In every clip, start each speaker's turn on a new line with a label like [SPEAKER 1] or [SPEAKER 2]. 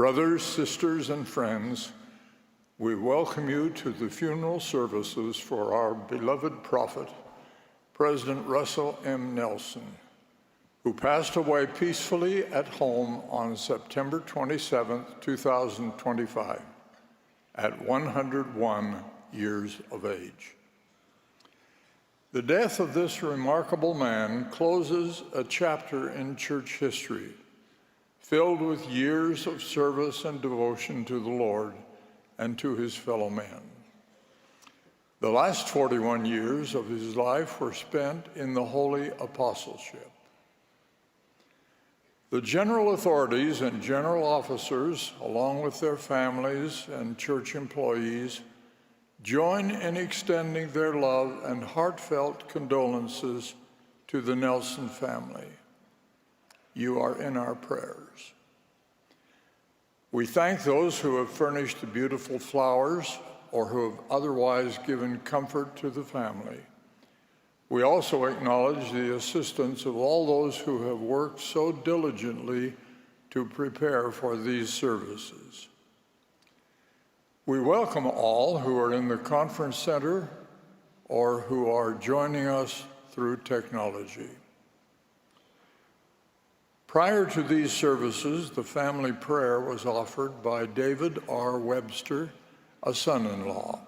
[SPEAKER 1] Brothers, sisters, and friends, we welcome you to the funeral services for our beloved prophet, President Russell M. Nelson, who passed away peacefully at home on September 27, 2025, at 101 years of age. The death of this remarkable man closes a chapter in church history filled with years of service and devotion to the Lord and to his fellow men. The last 41 years of his life were spent in the holy apostleship. The general authorities and general officers, along with their families and church employees, join in extending their love and heartfelt condolences to the Nelson family. You are in our prayers. We thank those who have furnished the beautiful flowers or who have otherwise given comfort to the family. We also acknowledge the assistance of all those who have worked so diligently to prepare for these services. We welcome all who are in the conference center or who are joining us through technology. Prior to these services, the family prayer was offered by David R. Webster, a son-in-law.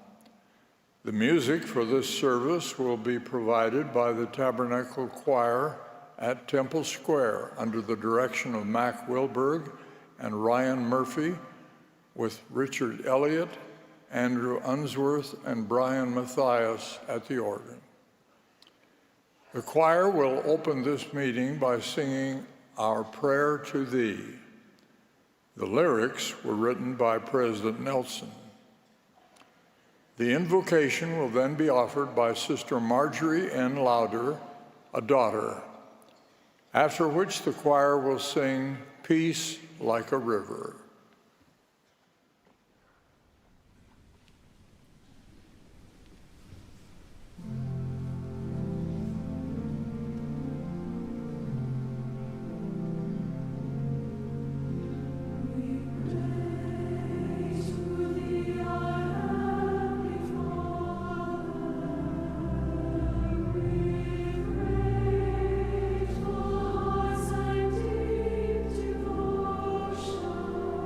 [SPEAKER 1] The music for this service will be provided by the Tabernacle Choir at Temple Square under the direction of Mac Wilberg and Ryan Murphy, with Richard Elliott, Andrew Unsworth, and Brian Matthias at the organ. The choir will open this meeting by singing Our Prayer to Thee. The lyrics were written by President Nelson. The invocation will then be offered by Sister Marjorie N. Lauder, a daughter, after which the choir will sing Peace Like a River.
[SPEAKER 2] Devotion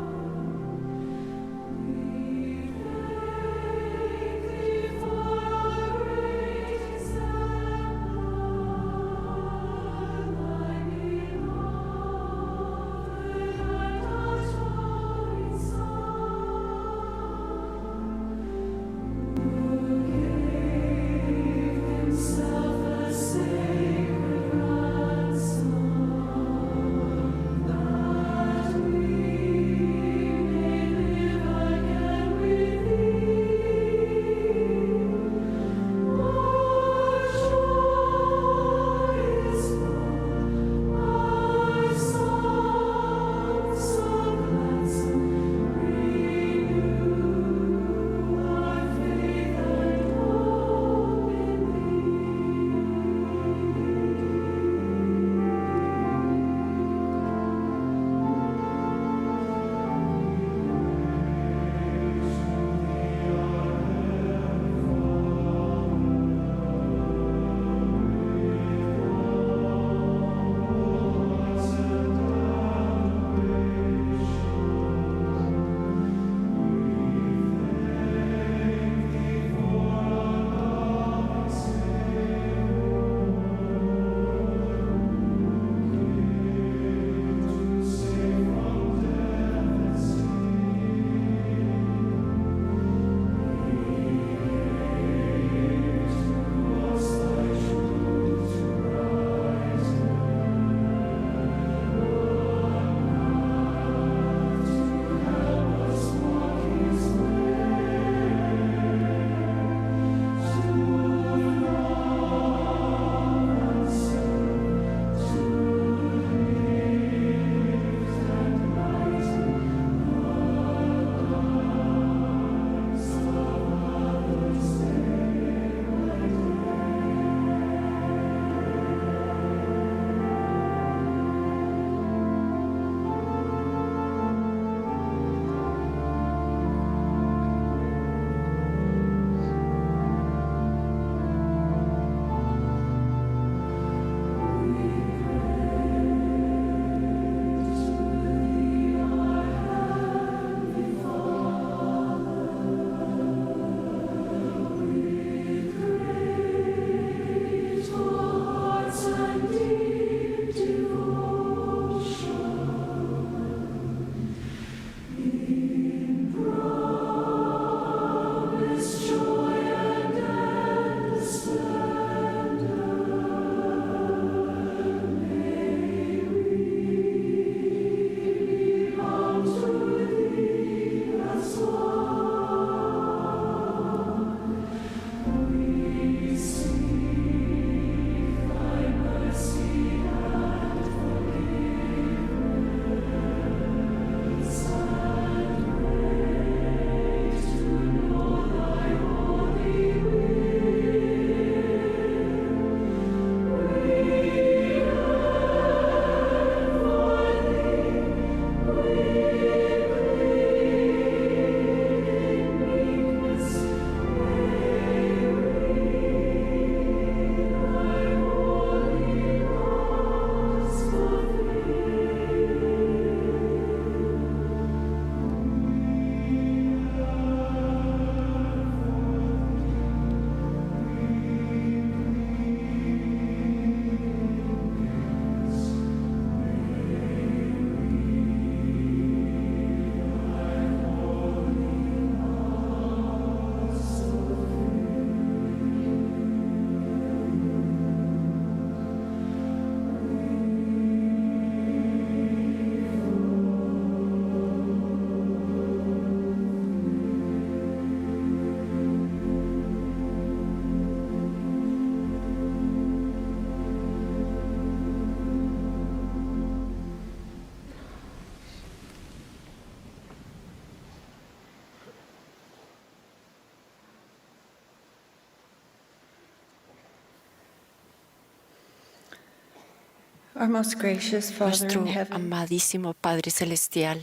[SPEAKER 2] Our most gracious Father
[SPEAKER 3] Nuestro
[SPEAKER 2] in heaven,
[SPEAKER 3] amadísimo Padre Celestial,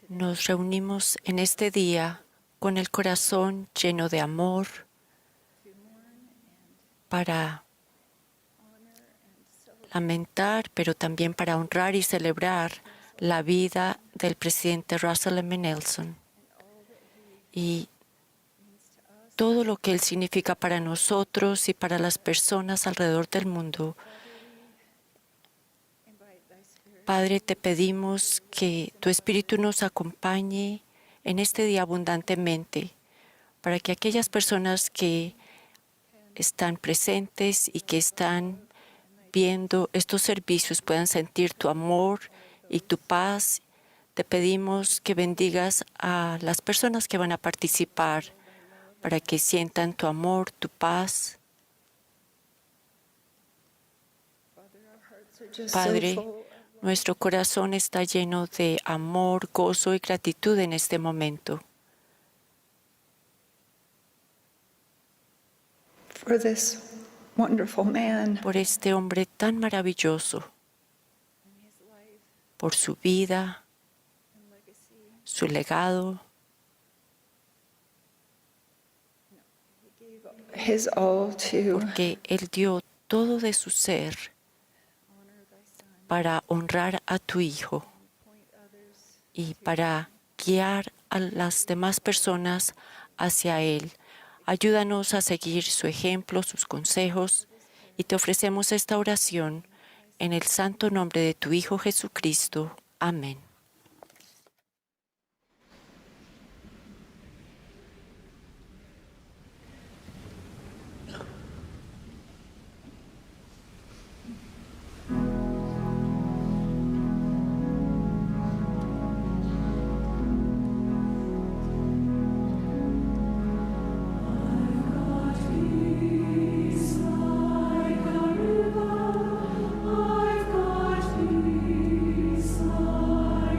[SPEAKER 3] nos reunimos en este día con el corazón lleno de amor para lamentar, pero también para honrar y celebrar la vida del presidente Russell M. Nelson y todo lo que él significa para nosotros y para las personas alrededor del mundo. Padre, te pedimos que tu Espíritu nos acompañe en este día abundantemente, para que aquellas personas que están presentes y que están viendo estos servicios puedan sentir tu amor y tu paz. Te pedimos que bendigas a las personas que van a participar para que sientan tu amor, tu paz. Padre, nuestro corazón está lleno de amor, gozo y gratitud en este momento
[SPEAKER 2] for this wonderful man,
[SPEAKER 3] por este hombre tan maravilloso, por su vida, su legado,
[SPEAKER 2] his all to
[SPEAKER 3] porque Él dio todo de su ser para honrar a tu Hijo y para guiar a las demás personas hacia Él. Ayúdanos a seguir su ejemplo, sus consejos, y te ofrecemos esta oración en el santo nombre de tu Hijo Jesucristo. Amén.
[SPEAKER 4] I've got peace like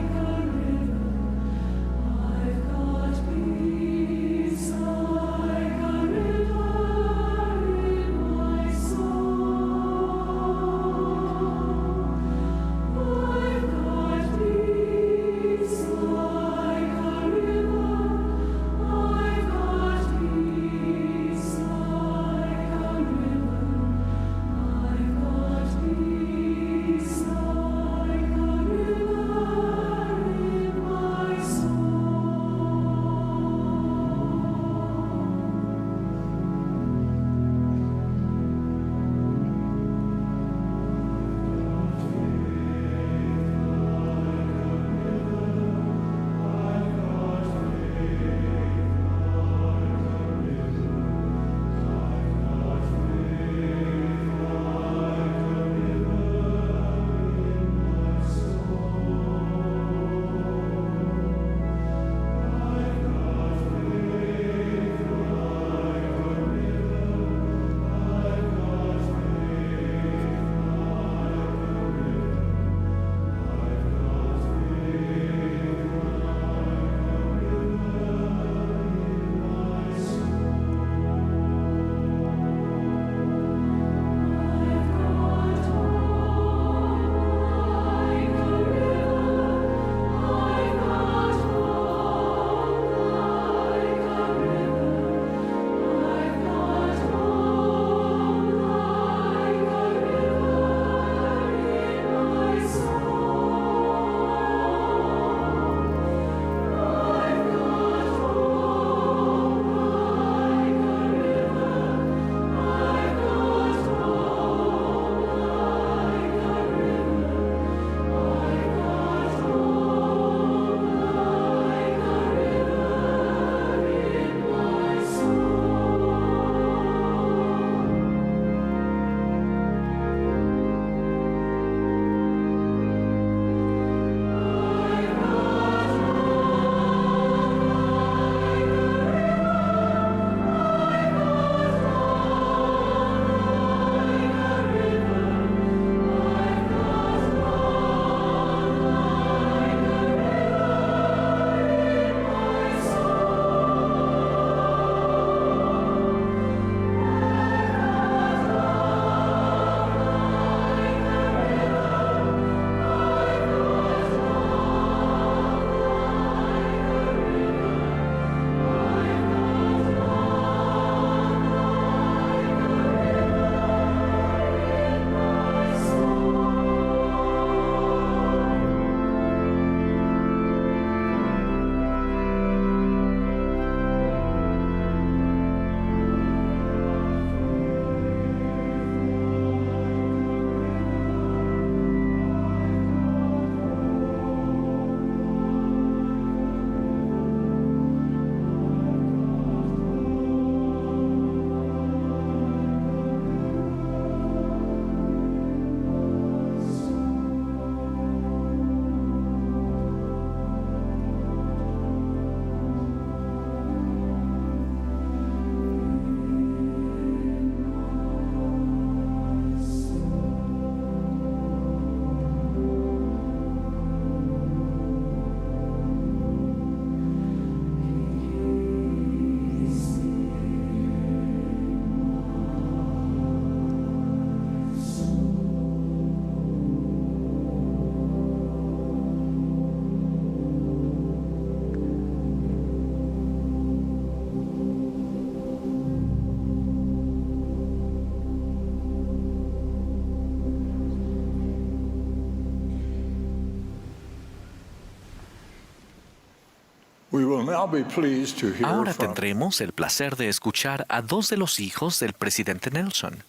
[SPEAKER 1] will now be pleased to hear
[SPEAKER 4] Ahora
[SPEAKER 1] from
[SPEAKER 4] tendremos el placer de escuchar a dos de los hijos del presidente Nelson,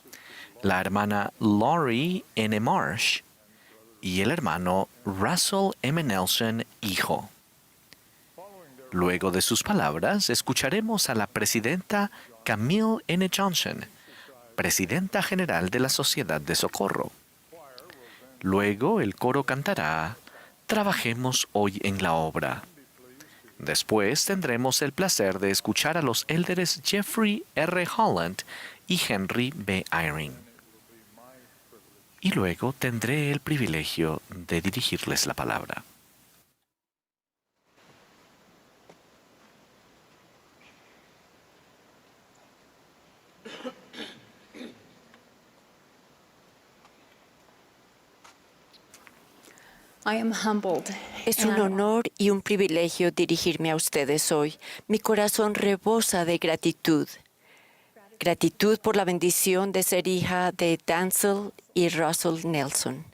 [SPEAKER 4] la hermana Laurie N. Marsh y el hermano Russell M. Nelson, hijo. Luego de sus palabras, escucharemos a la presidenta Camille N. Johnson, presidenta general de la Sociedad de Socorro. Luego el coro cantará Trabajemos hoy en la obra. Después tendremos el placer de escuchar a los élderes Jeffrey R. Holland y Henry B. Eyring. Y luego tendré el privilegio de dirigirles la palabra.
[SPEAKER 5] I am humbled.
[SPEAKER 3] Es un honor y un privilegio dirigirme a ustedes hoy. Mi corazón rebosa de gratitud. Gratitud por la bendición de ser hija de Denzel y Russell Nelson.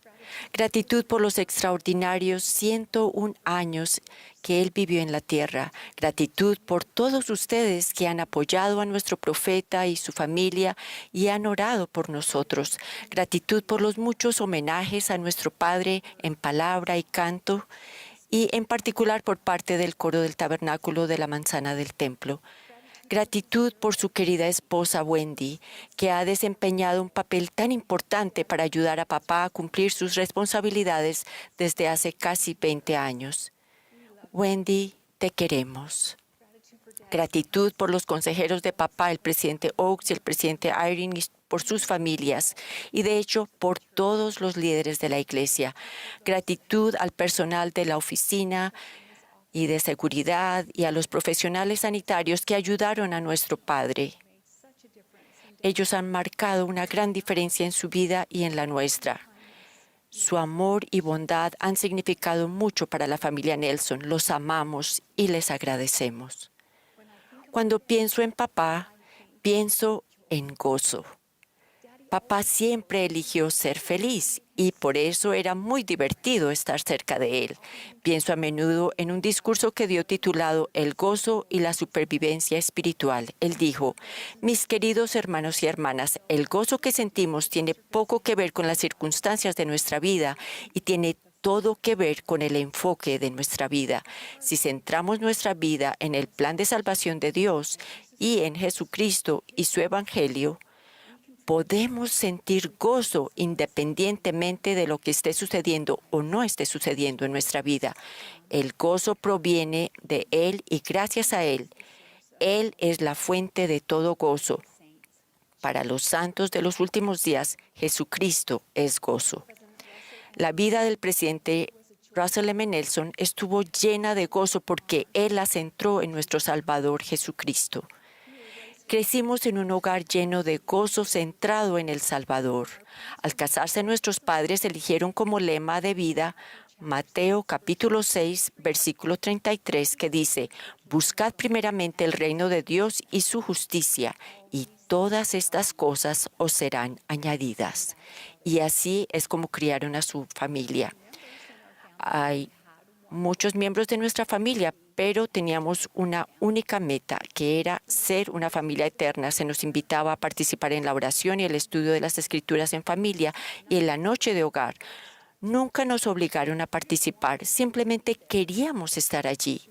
[SPEAKER 3] Gratitud por los extraordinarios 101 años que él vivió en la tierra. Gratitud por todos ustedes que han apoyado a nuestro profeta y su familia y han orado por nosotros. Gratitud por los muchos homenajes a nuestro Padre en palabra y canto, y en particular por parte del coro del tabernáculo de la manzana del templo. Gratitud por su querida esposa Wendy, que ha desempeñado un papel tan importante para ayudar a papá a cumplir sus responsabilidades desde hace casi 20 años. Wendy, te queremos. Gratitud por los consejeros de papá, el presidente Oaks y el presidente Eyring, y por sus familias, y de hecho por todos los líderes de la iglesia. Gratitud al personal de la oficina y de seguridad y a los profesionales sanitarios que ayudaron a nuestro padre. Ellos han marcado una gran diferencia en su vida y en la nuestra. Su amor y bondad han significado mucho para la familia Nelson. Los amamos y les agradecemos. Cuando pienso en papá, pienso en gozo. Papá siempre eligió ser feliz y por eso era muy divertido estar cerca de él. Pienso a menudo en un discurso que dio titulado El gozo y la supervivencia espiritual. Él dijo, mis queridos hermanos y hermanas, el gozo que sentimos tiene poco que ver con las circunstancias de nuestra vida y tiene todo que ver con el enfoque de nuestra vida. Si centramos nuestra vida en el plan de salvación de Dios y en Jesucristo y su Evangelio, podemos sentir gozo independientemente de lo que esté sucediendo o no esté sucediendo en nuestra vida. El gozo proviene de Él y gracias a Él. Él es la fuente de todo gozo. Para los santos de los últimos días, Jesucristo es gozo. La vida del presidente Russell M. Nelson estuvo llena de gozo porque Él la centró en nuestro Salvador Jesucristo. Crecimos en un hogar lleno de gozo centrado en el Salvador. Al casarse, nuestros padres eligieron como lema de vida Mateo capítulo 6, versículo 33, que dice, buscad primeramente el reino de Dios y su justicia, y todas estas cosas os serán añadidas. Y así es como criaron a su familia. Hay muchos miembros de nuestra familia, pero teníamos una única meta, que era ser una familia eterna. Se nos invitaba a participar en la oración y el estudio de las Escrituras en familia y en la noche de hogar. Nunca nos obligaron a participar, simplemente queríamos estar allí.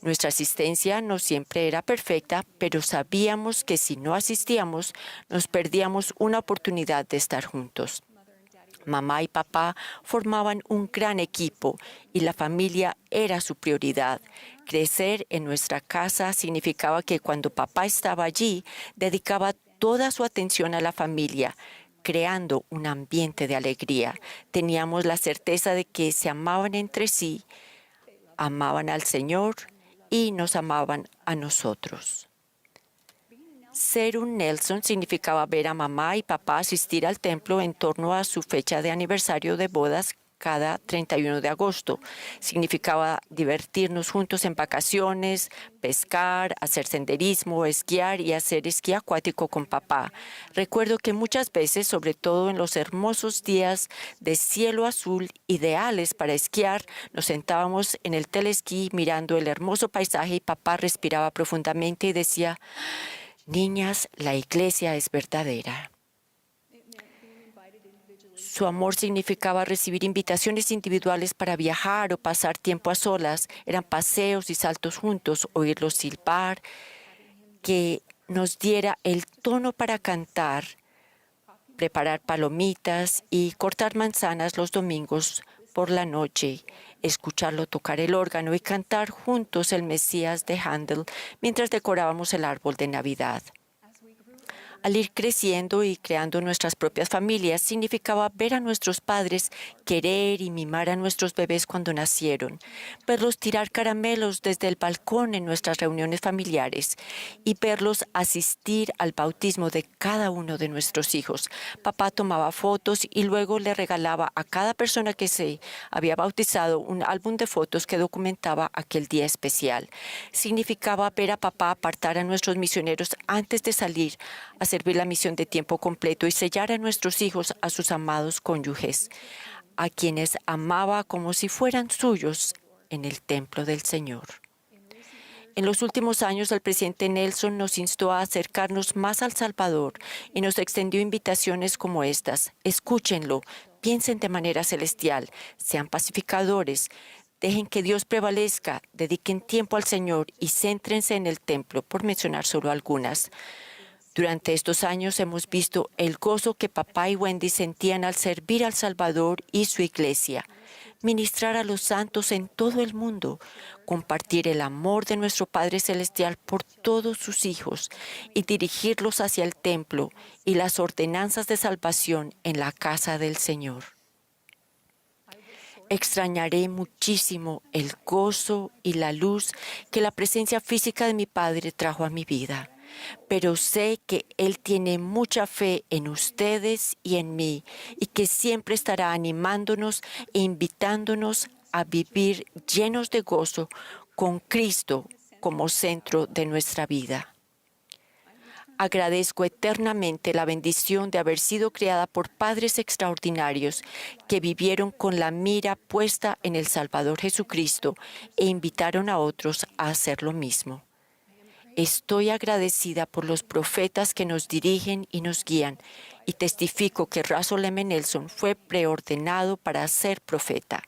[SPEAKER 3] Nuestra asistencia no siempre era perfecta, pero sabíamos que si no asistíamos, nos perdíamos una oportunidad de estar juntos. Mamá y papá formaban un gran equipo y la familia era su prioridad. Crecer en nuestra casa significaba que cuando papá estaba allí, dedicaba toda su atención a la familia, creando un ambiente de alegría. Teníamos la certeza de que se amaban entre sí, amaban al Señor y nos amaban a nosotros. Ser un Nelson significaba ver a mamá y papá asistir al templo en torno a su fecha de aniversario de bodas cada 31 de agosto. Significaba divertirnos juntos en vacaciones, pescar, hacer senderismo, esquiar y hacer esquí acuático con papá. Recuerdo que muchas veces, sobre todo en los hermosos días de cielo azul ideales para esquiar, nos sentábamos en el telesquí mirando el hermoso paisaje y papá respiraba profundamente y decía: niñas, la iglesia es verdadera. Su amor significaba recibir invitaciones individuales para viajar o pasar tiempo a solas. Eran paseos y saltos juntos, oírlos silbar, que nos diera el tono para cantar, preparar palomitas y cortar manzanas los domingos por la noche, escucharlo tocar el órgano y cantar juntos el Mesías de Handel mientras decorábamos el árbol de Navidad. Al ir creciendo y creando nuestras propias familias, significaba ver a nuestros padres querer y mimar a nuestros bebés cuando nacieron, verlos tirar caramelos desde el balcón en nuestras reuniones familiares y verlos asistir al bautismo de cada uno de nuestros hijos. Papá tomaba fotos y luego le regalaba a cada persona que se había bautizado un álbum de fotos que documentaba aquel día especial. Significaba ver a papá apartar a nuestros misioneros antes de salir a servir la misión de tiempo completo y sellar a nuestros hijos a sus amados cónyuges, a quienes amaba como si fueran suyos en el templo del Señor. En los últimos años, el presidente Nelson nos instó a acercarnos más al Salvador y nos extendió invitaciones como estas. Escúchenlo, piensen de manera celestial, sean pacificadores, dejen que Dios prevalezca, dediquen tiempo al Señor y céntrense en el templo, por mencionar solo algunas. Durante estos años hemos visto el gozo que papá y Wendy sentían al servir al Salvador y su iglesia, ministrar a los santos en todo el mundo, compartir el amor de nuestro Padre Celestial por todos sus hijos y dirigirlos hacia el templo y las ordenanzas de salvación en la casa del Señor. Extrañaré muchísimo el gozo y la luz que la presencia física de mi Padre trajo a mi vida. Pero sé que Él tiene mucha fe en ustedes y en mí y que siempre estará animándonos e invitándonos a vivir llenos de gozo con Cristo como centro de nuestra vida. Agradezco eternamente la bendición de haber sido criada por padres extraordinarios que vivieron con la mira puesta en el Salvador Jesucristo e invitaron a otros a hacer lo mismo. Estoy agradecida por los profetas que nos dirigen y nos guían y testifico que Russell M. Nelson fue preordenado para ser profeta.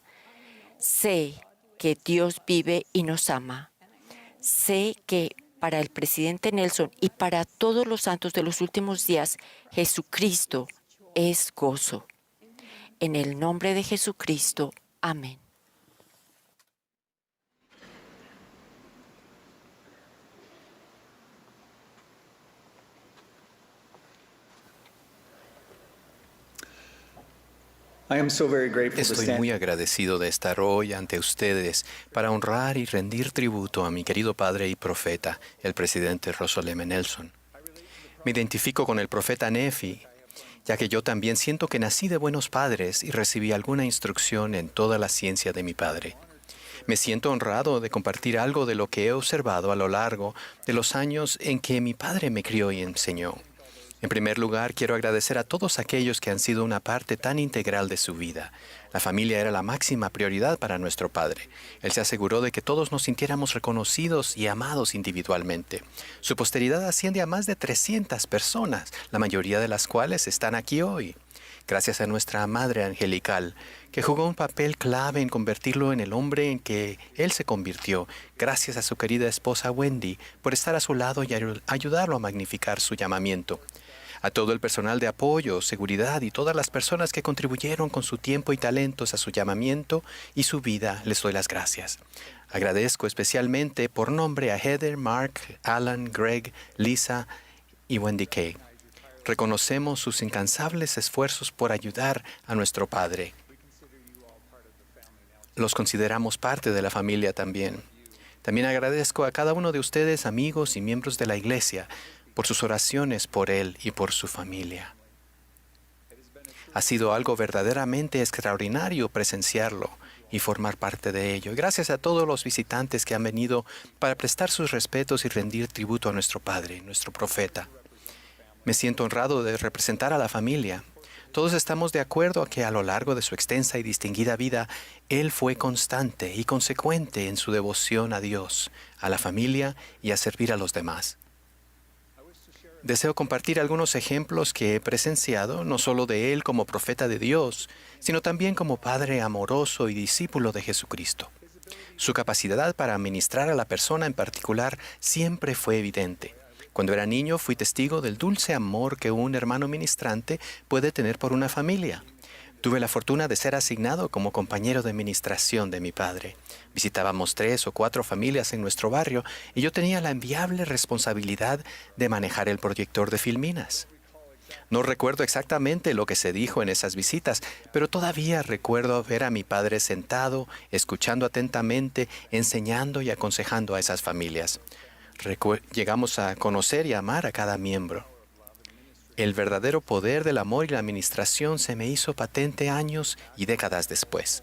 [SPEAKER 3] Sé que Dios vive y nos ama. Sé que para el presidente Nelson y para todos los santos de los últimos días, Jesucristo es gozo. En el nombre de Jesucristo, amén.
[SPEAKER 5] Estoy muy agradecido de estar hoy ante ustedes para honrar y rendir tributo a mi querido padre y profeta, el presidente Russell M. Nelson. Me identifico con el profeta Nefi, ya que yo también siento que nací de buenos padres y recibí alguna instrucción en toda la ciencia de mi padre. Me siento honrado de compartir algo de lo que he observado a lo largo de los años en que mi padre me crió y enseñó. En primer lugar, quiero agradecer a todos aquellos que han sido una parte tan integral de su vida. La familia era la máxima prioridad para nuestro padre. Él se aseguró de que todos nos sintiéramos reconocidos y amados individualmente. Su posteridad asciende a más de 300 personas, la mayoría de las cuales están aquí hoy. Gracias a nuestra madre angelical, que jugó un papel clave en convertirlo en el hombre en que él se convirtió. Gracias a su querida esposa Wendy por estar a su lado y ayudarlo a magnificar su llamamiento. A todo el personal de apoyo, seguridad y todas las personas que contribuyeron con su tiempo y talentos a su llamamiento y su vida, les doy las gracias. Agradezco especialmente por nombre a Heather, Mark, Alan, Greg, Lisa y Wendy Kay. Reconocemos sus incansables esfuerzos por ayudar a nuestro Padre. Los consideramos parte de la familia también. También agradezco a cada uno de ustedes, amigos y miembros de la iglesia, por sus oraciones por él y por su familia. Ha sido algo verdaderamente extraordinario presenciarlo y formar parte de ello. Gracias a todos los visitantes que han venido para prestar sus respetos y rendir tributo a nuestro Padre, nuestro profeta. Me siento honrado de representar a la familia. Todos estamos de acuerdo a que a lo largo de su extensa y distinguida vida, Él fue constante y consecuente en su devoción a Dios, a la familia y a servir a los demás. Deseo compartir algunos ejemplos que he presenciado, no solo de Él como profeta de Dios, sino también como Padre amoroso y discípulo de Jesucristo. Su capacidad para ministrar a la persona en particular siempre fue evidente. Cuando era niño fui testigo del dulce amor que un hermano ministrante puede tener por una familia. Tuve la fortuna de ser asignado como compañero de ministración de mi padre. Visitábamos 3 o 4 familias en nuestro barrio y yo tenía la enviable responsabilidad de manejar el proyector de filminas. No recuerdo exactamente lo que se dijo en esas visitas, pero todavía recuerdo ver a mi padre sentado, escuchando atentamente, enseñando y aconsejando a esas familias. Llegamos a conocer y amar a cada miembro. El verdadero poder del amor y la administración se me hizo patente años y décadas después.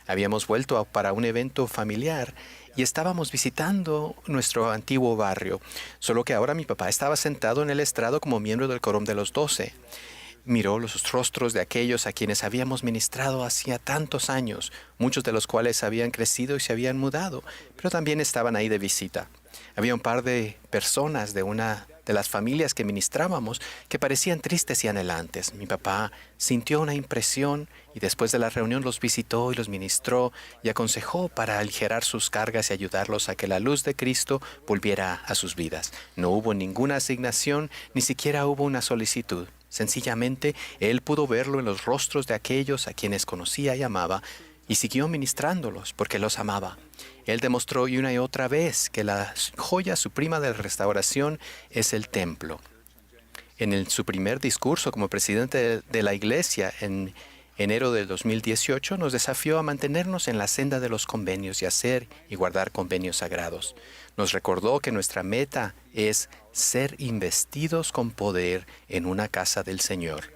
[SPEAKER 5] Habíamos vuelto para un evento familiar y estábamos visitando nuestro antiguo barrio, solo que ahora mi papá estaba sentado en el estrado como miembro del Quórum de los 12. Miró los rostros de aquellos a quienes habíamos ministrado hacía tantos años, muchos de los cuales habían crecido y se habían mudado, pero también estaban ahí de visita. Había un par de personas de una de las familias que ministrábamos que parecían tristes y anhelantes. Mi papá sintió una impresión y después de la reunión los visitó y los ministró y aconsejó para aligerar sus cargas y ayudarlos a que la luz de Cristo volviera a sus vidas. No hubo ninguna asignación, ni siquiera hubo una solicitud. Sencillamente, él pudo verlo en los rostros de aquellos a quienes conocía y amaba, y siguió ministrándolos porque los amaba. Él demostró una y otra vez que la joya suprema de la restauración es el templo. En su primer discurso como presidente de la Iglesia en enero de 2018 nos desafió a mantenernos en la senda de los convenios y hacer y guardar convenios sagrados. Nos recordó que nuestra meta es ser investidos con poder en una casa del Señor.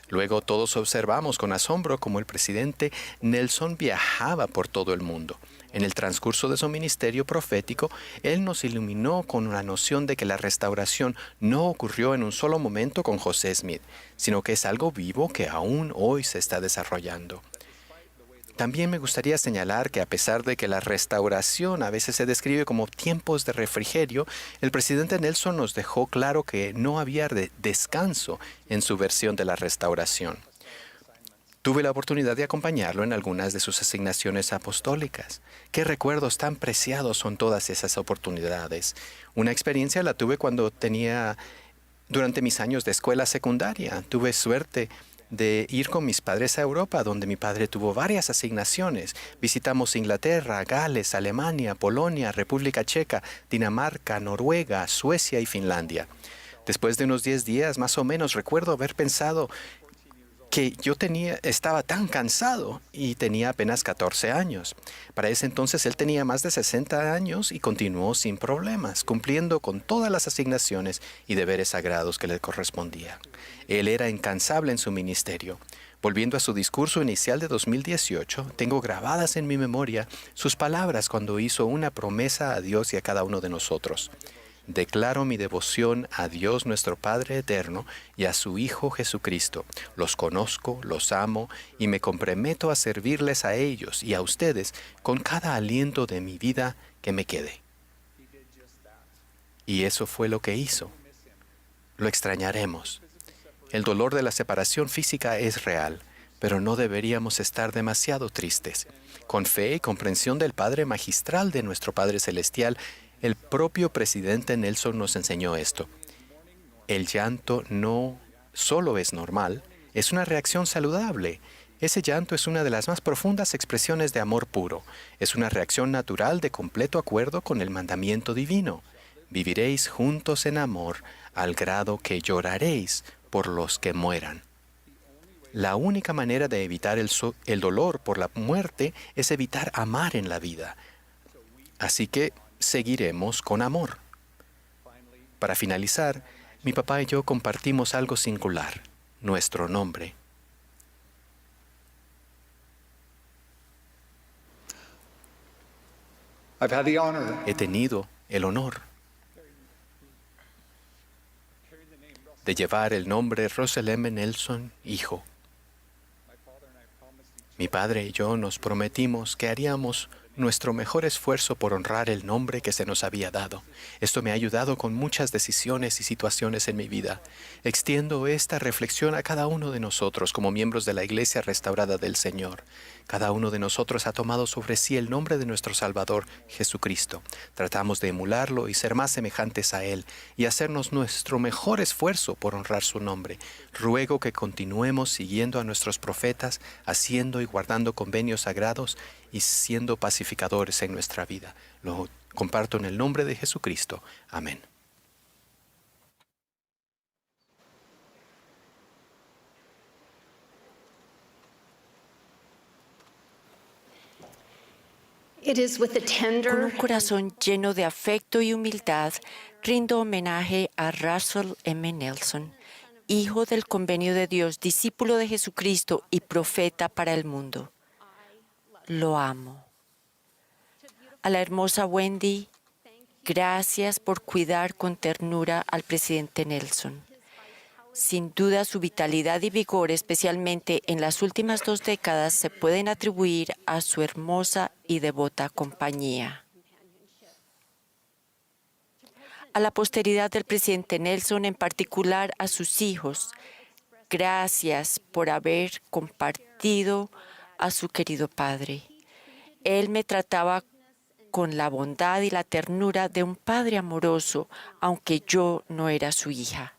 [SPEAKER 5] Luego todos observamos con asombro cómo el presidente Nelson viajaba por todo el mundo. En el transcurso de su ministerio profético, él nos iluminó con la noción de que la restauración no ocurrió en un solo momento con José Smith, sino que es algo vivo que aún hoy se está desarrollando. También me gustaría señalar que a pesar de que la restauración a veces se describe como tiempos de refrigerio, el presidente Nelson nos dejó claro que no había descanso en su versión de la restauración. Tuve la oportunidad de acompañarlo en algunas de sus asignaciones apostólicas. Qué recuerdos tan preciados son todas esas oportunidades. Una experiencia la tuve durante mis años de escuela secundaria. Tuve suerte de ir con mis padres a Europa, donde mi padre tuvo varias asignaciones. Visitamos Inglaterra, Gales, Alemania, Polonia, República Checa, Dinamarca, Noruega, Suecia y Finlandia. Después de unos 10 días, más o menos, recuerdo haber pensado que estaba tan cansado y tenía apenas 14 años. Para ese entonces él tenía más de 60 años y continuó sin problemas, cumpliendo con todas las asignaciones y deberes sagrados que le correspondían. Él era incansable en su ministerio. Volviendo a su discurso inicial de 2018, tengo grabadas en mi memoria sus palabras cuando hizo una promesa a Dios y a cada uno de nosotros. Declaro mi devoción a Dios nuestro Padre eterno y a su Hijo Jesucristo. Los conozco, los amo y me comprometo a servirles a ellos y a ustedes con cada aliento de mi vida que me quede. Y eso fue lo que hizo. Lo extrañaremos. El dolor de la separación física es real, pero no deberíamos estar demasiado tristes. Con fe y comprensión del Padre magistral de nuestro Padre Celestial, el propio presidente Nelson nos enseñó esto. El llanto no solo es normal, es una reacción saludable. Ese llanto es una de las más profundas expresiones de amor puro. Es una reacción natural de completo acuerdo con el mandamiento divino. Viviréis juntos en amor, al grado que lloraréis por los que mueran. La única manera de evitar el dolor por la muerte es evitar amar en la vida. Así que seguiremos con amor. Para finalizar, mi papá y yo compartimos algo singular, nuestro nombre.
[SPEAKER 6] I've had the honor
[SPEAKER 5] he tenido el honor de llevar el nombre Russell M. Nelson, hijo. Mi padre y yo nos prometimos que haríamos nuestro mejor esfuerzo por honrar el nombre que se nos había dado. Esto me ha ayudado con muchas decisiones y situaciones en mi vida. Extiendo esta reflexión a cada uno de nosotros como miembros de la Iglesia Restaurada del Señor. Cada uno de nosotros ha tomado sobre sí el nombre de nuestro Salvador, Jesucristo. Tratamos de emularlo y ser más semejantes a Él y hacernos nuestro mejor esfuerzo por honrar su nombre. Ruego que continuemos siguiendo a nuestros profetas, haciendo y guardando convenios sagrados y siendo pacificadores en nuestra vida. Lo comparto en el nombre de Jesucristo. Amén.
[SPEAKER 3] Con un corazón lleno de afecto y humildad, rindo homenaje a Russell M. Nelson, hijo del convenio de Dios, discípulo de Jesucristo y profeta para el mundo. Lo amo. A la hermosa Wendy, gracias por cuidar con ternura al presidente Nelson. Sin duda, su vitalidad y vigor, especialmente en las últimas 2 décadas, se pueden atribuir a su hermosa y devota compañía. A la posteridad del presidente Nelson, en particular a sus hijos, gracias por haber compartido a su querido padre. Él me trataba con la bondad y la ternura de un padre amoroso, aunque yo no era su hija.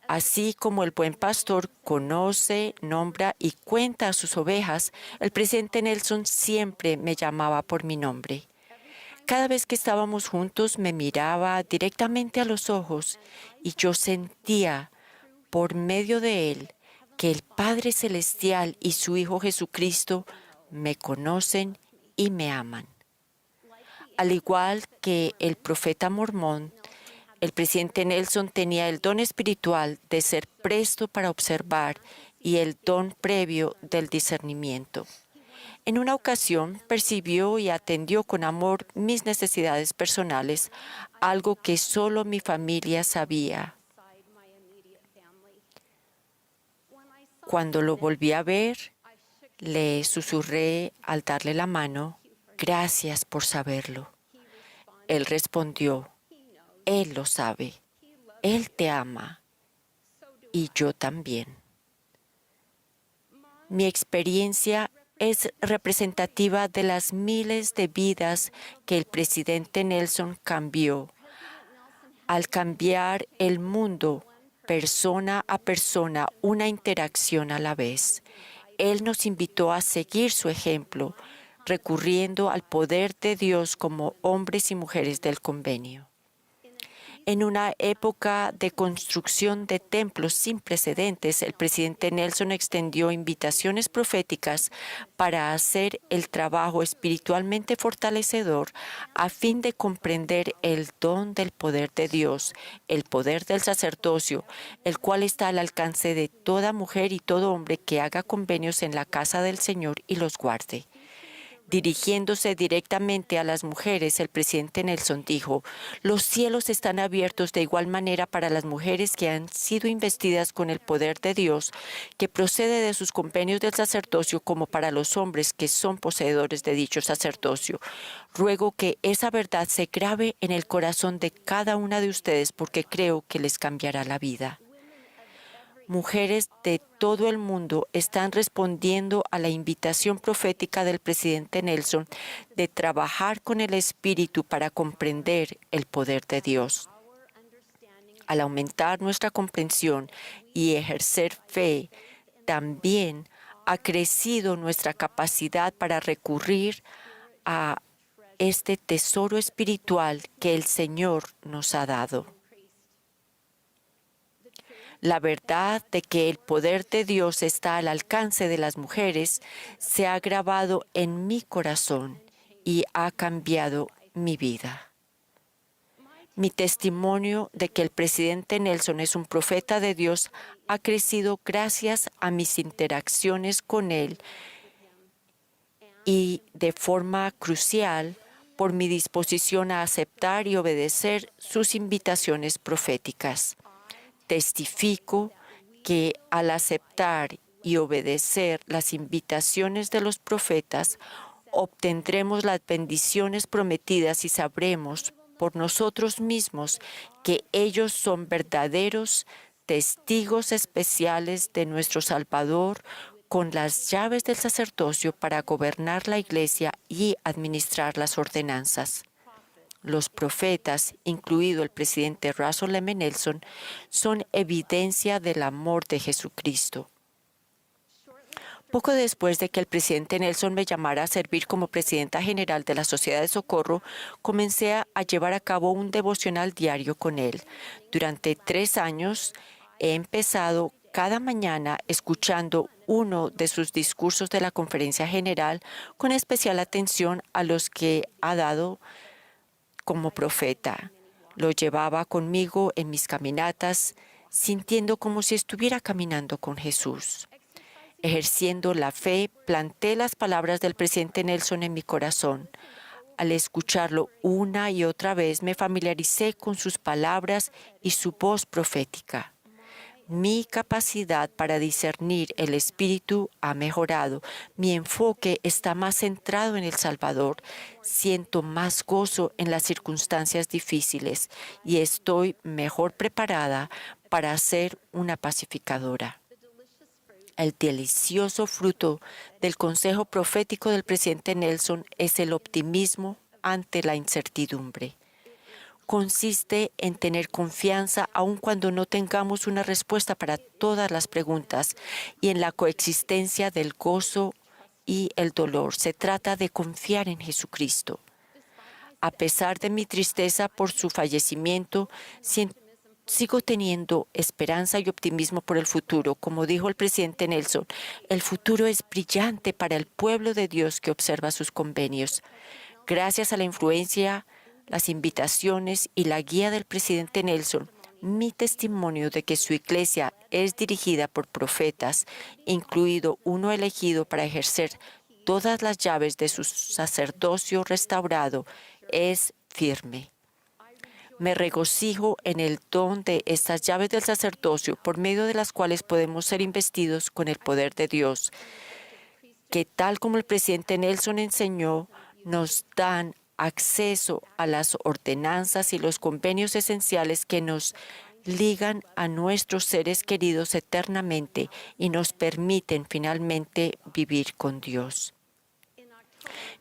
[SPEAKER 3] Así como el buen pastor conoce, nombra y cuenta a sus ovejas, el presidente Nelson siempre me llamaba por mi nombre. Cada vez que estábamos juntos me miraba directamente a los ojos y yo sentía, por medio de él, que el Padre Celestial y su Hijo Jesucristo me conocen y me aman. Al igual que el profeta mormón, el presidente Nelson tenía el don espiritual de ser presto para observar y el don previo del discernimiento. En una ocasión percibió y atendió con amor mis necesidades personales, algo que solo mi familia sabía. Cuando lo volví a ver, le susurré al darle la mano, «Gracias por saberlo». Él respondió, «Él lo sabe, Él te ama y yo también». Mi experiencia es representativa de las miles de vidas que el presidente Nelson cambió. Al cambiar el mundo, persona a persona, una interacción a la vez. Él nos invitó a seguir su ejemplo, recurriendo al poder de Dios como hombres y mujeres del convenio. En una época de construcción de templos sin precedentes, el presidente Nelson extendió invitaciones proféticas para hacer el trabajo espiritualmente fortalecedor a fin de comprender el don del poder de Dios, el poder del sacerdocio, el cual está al alcance de toda mujer y todo hombre que haga convenios en la casa del Señor y los guarde. Dirigiéndose directamente a las mujeres, el presidente Nelson dijo, «Los cielos están abiertos de igual manera para las mujeres que han sido investidas con el poder de Dios, que procede de sus convenios del sacerdocio, como para los hombres que son poseedores de dicho sacerdocio. Ruego que esa verdad se grabe en el corazón de cada una de ustedes, porque creo que les cambiará la vida». Mujeres de todo el mundo están respondiendo a la invitación profética del presidente Nelson de trabajar con el Espíritu para comprender el poder de Dios. Al aumentar nuestra comprensión y ejercer fe, también ha crecido nuestra capacidad para recurrir a este tesoro espiritual que el Señor nos ha dado. La verdad de que el poder de Dios está al alcance de las mujeres se ha grabado en mi corazón y ha cambiado mi vida. Mi testimonio de que el presidente Nelson es un profeta de Dios ha crecido gracias a mis interacciones con él y de forma crucial por mi disposición a aceptar y obedecer sus invitaciones proféticas. Testifico que al aceptar y obedecer las invitaciones de los profetas, obtendremos las bendiciones prometidas y sabremos por nosotros mismos que ellos son verdaderos testigos especiales de nuestro Salvador, con las llaves del sacerdocio para gobernar la Iglesia y administrar las ordenanzas. Los profetas, incluido el presidente Russell M. Nelson, son evidencia del amor de Jesucristo. Poco después de que el presidente Nelson me llamara a servir como presidenta general de la Sociedad de Socorro, comencé a llevar a cabo un devocional diario con él. Durante 3 años he empezado cada mañana escuchando uno de sus discursos de la conferencia general, con especial atención a los que ha dado como profeta. Lo llevaba conmigo en mis caminatas, sintiendo como si estuviera caminando con Jesús. Ejerciendo la fe, planté las palabras del presidente Nelson en mi corazón. Al escucharlo una y otra vez, me familiaricé con sus palabras y su voz profética. Mi capacidad para discernir el Espíritu ha mejorado. Mi enfoque está más centrado en el Salvador. Siento más gozo en las circunstancias difíciles y estoy mejor preparada para ser una pacificadora. El delicioso fruto del consejo profético del presidente Nelson es el optimismo ante la incertidumbre. Consiste en tener confianza aun cuando no tengamos una respuesta para todas las preguntas y en la coexistencia del gozo y el dolor. Se trata de confiar en Jesucristo. A pesar de mi tristeza por su fallecimiento, sigo teniendo esperanza y optimismo por el futuro. Como dijo el presidente Nelson, el futuro es brillante para el pueblo de Dios que observa sus convenios. Gracias a la influencia, las invitaciones y la guía del presidente Nelson, mi testimonio de que su iglesia es dirigida por profetas, incluido uno elegido para ejercer todas las llaves de su sacerdocio restaurado, es firme. Me regocijo en el don de estas llaves del sacerdocio, por medio de las cuales podemos ser investidos con el poder de Dios, que tal como el presidente Nelson enseñó, nos dan acceso a las ordenanzas y los convenios esenciales que nos ligan a nuestros seres queridos eternamente y nos permiten finalmente vivir con Dios.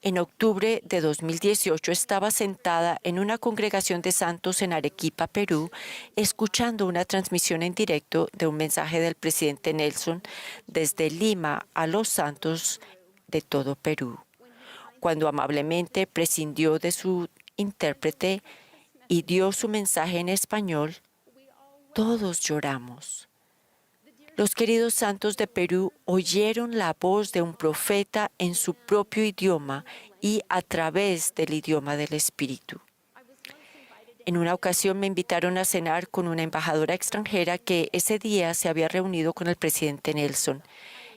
[SPEAKER 3] En octubre de 2018 estaba sentada en una congregación de santos en Arequipa, Perú, escuchando una transmisión en directo de un mensaje del presidente Nelson desde Lima a los santos de todo Perú. Cuando amablemente prescindió de su intérprete y dio su mensaje en español, todos lloramos. Los queridos santos de Perú oyeron la voz de un profeta en su propio idioma y a través del idioma del Espíritu. En una ocasión me invitaron a cenar con una embajadora extranjera que ese día se había reunido con el presidente Nelson.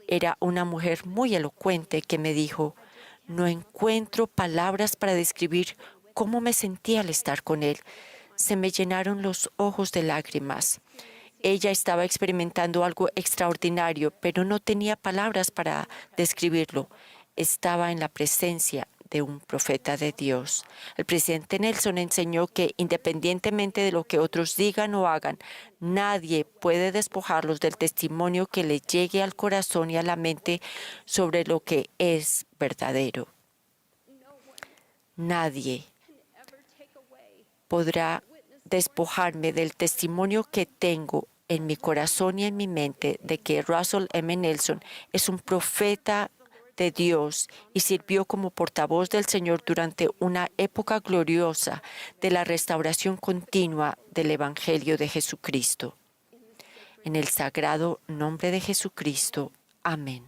[SPEAKER 3] Era una mujer muy elocuente que me dijo: no encuentro palabras para describir cómo me sentí al estar con él. Se me llenaron los ojos de lágrimas. Ella estaba experimentando algo extraordinario, pero no tenía palabras para describirlo. Estaba en la presencia de un profeta de Dios. El presidente Nelson enseñó que independientemente de lo que otros digan o hagan, nadie puede despojarlos del testimonio que le llegue al corazón y a la mente sobre lo que es verdadero. Nadie podrá despojarme del testimonio que tengo en mi corazón y en mi mente de que Russell M. Nelson es un profeta de Dios y sirvió como portavoz del Señor durante una época gloriosa de la restauración continua del Evangelio de Jesucristo. En el sagrado nombre de Jesucristo. Amén.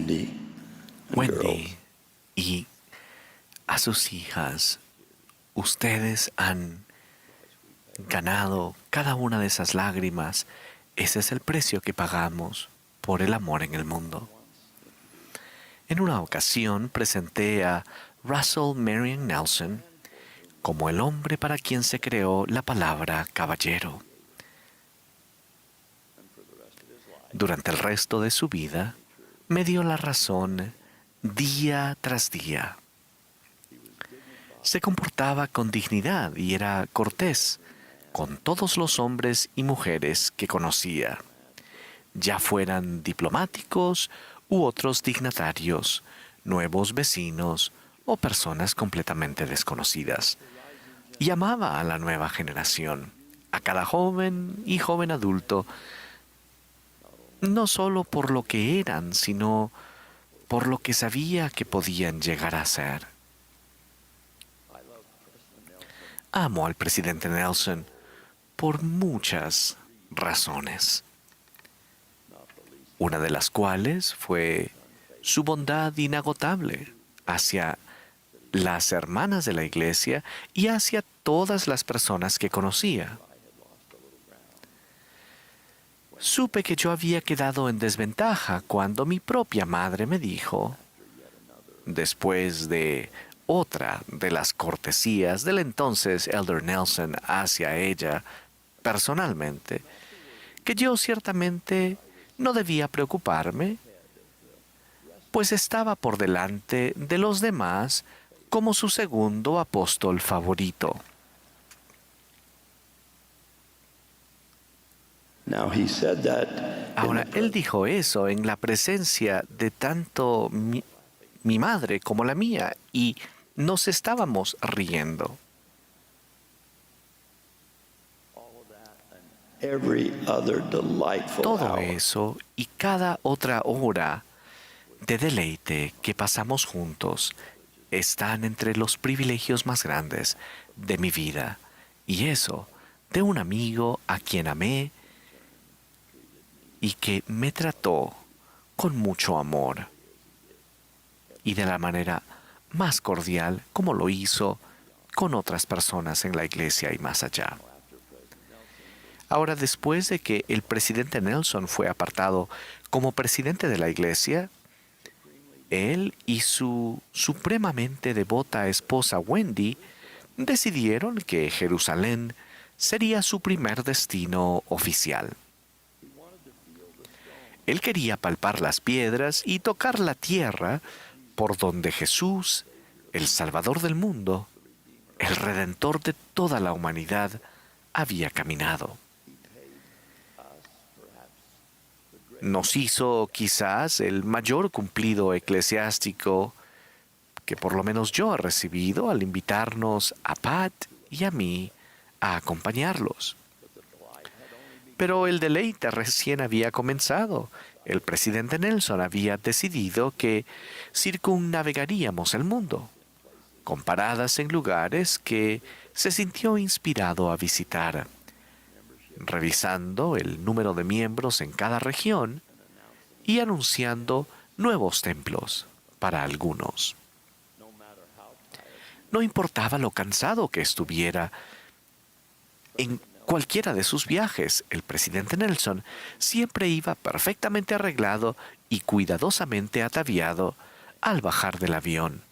[SPEAKER 6] Wendy, and girls.
[SPEAKER 4] Wendy y a sus hijas, ustedes han ganado cada una de esas lágrimas. Ese es el precio que pagamos por el amor en el mundo. En una ocasión presenté a Russell Marion Nelson como el hombre para quien se creó la palabra caballero. Durante el resto de su vida, me dio la razón día tras día. Se comportaba con dignidad y era cortés con todos los hombres y mujeres que conocía, ya fueran diplomáticos u otros dignatarios, nuevos vecinos o personas completamente desconocidas. Y amaba a la nueva generación, a cada joven y joven adulto, no solo por lo que eran, sino por lo que sabía que podían llegar a ser. Amo al presidente Nelson por muchas razones, una de las cuales fue su bondad inagotable hacia las hermanas de la iglesia y hacia todas las personas que conocía. Supe que yo había quedado en desventaja cuando mi propia madre me dijo, después de otra de las cortesías del entonces Elder Nelson hacia ella personalmente, que yo ciertamente no debía preocuparme, pues estaba por delante de los demás como su segundo apóstol favorito.
[SPEAKER 6] Now he said that
[SPEAKER 4] Ahora, él dijo eso en la presencia de tanto mi madre como la mía, y nos estábamos riendo.
[SPEAKER 6] every other delightful
[SPEAKER 4] Todo
[SPEAKER 6] hour
[SPEAKER 4] eso y cada otra hora de deleite que pasamos juntos están entre los privilegios más grandes de mi vida. Y eso, de un amigo a quien amé y que me trató con mucho amor. Y de la manera más cordial como lo hizo con otras personas en la iglesia y más allá. Ahora, después de que el presidente Nelson fue apartado como presidente de la iglesia, él y su supremamente devota esposa Wendy decidieron que Jerusalén sería su primer destino oficial. Él quería palpar las piedras y tocar la tierra por donde Jesús, el Salvador del mundo, el Redentor de toda la humanidad, había caminado. Nos hizo quizás el mayor cumplido eclesiástico que por lo menos yo he recibido al invitarnos a Pat y a mí a acompañarlos. Pero el deleite recién había comenzado. El presidente Nelson había decidido que circunnavegaríamos el mundo, con paradas en lugares que se sintió inspirado a visitar, revisando el número de miembros en cada región y anunciando nuevos templos para algunos. No importaba lo cansado que estuviera en cualquiera de sus viajes, el presidente Nelson siempre iba perfectamente arreglado y cuidadosamente ataviado al bajar del avión,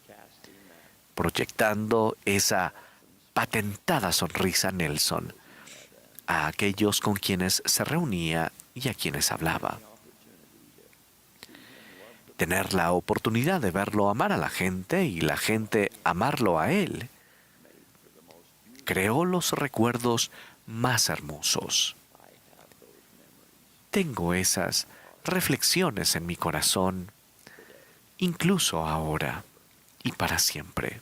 [SPEAKER 4] proyectando esa patentada sonrisa Nelson a aquellos con quienes se reunía y a quienes hablaba. Tener la oportunidad de verlo amar a la gente y la gente amarlo a él, creó los recuerdos más hermosos. Tengo esas reflexiones en mi corazón, incluso ahora y para siempre.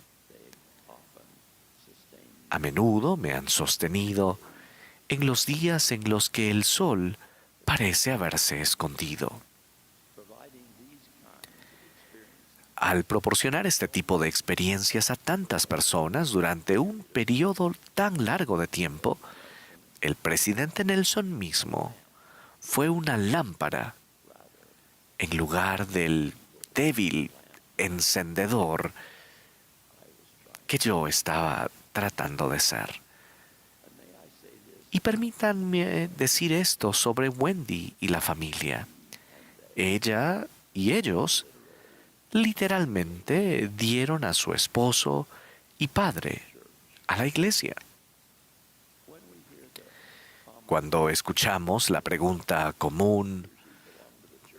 [SPEAKER 4] A menudo me han sostenido en los días en los que el sol parece haberse escondido. Al proporcionar este tipo de experiencias a tantas personas durante un periodo tan largo de tiempo, el presidente Nelson mismo fue una lámpara en lugar del débil encendedor que yo estaba tratando de ser. Y permítanme decir esto sobre Wendy y la familia. Ella y ellos literalmente dieron a su esposo y padre a la iglesia. Cuando escuchamos la pregunta común,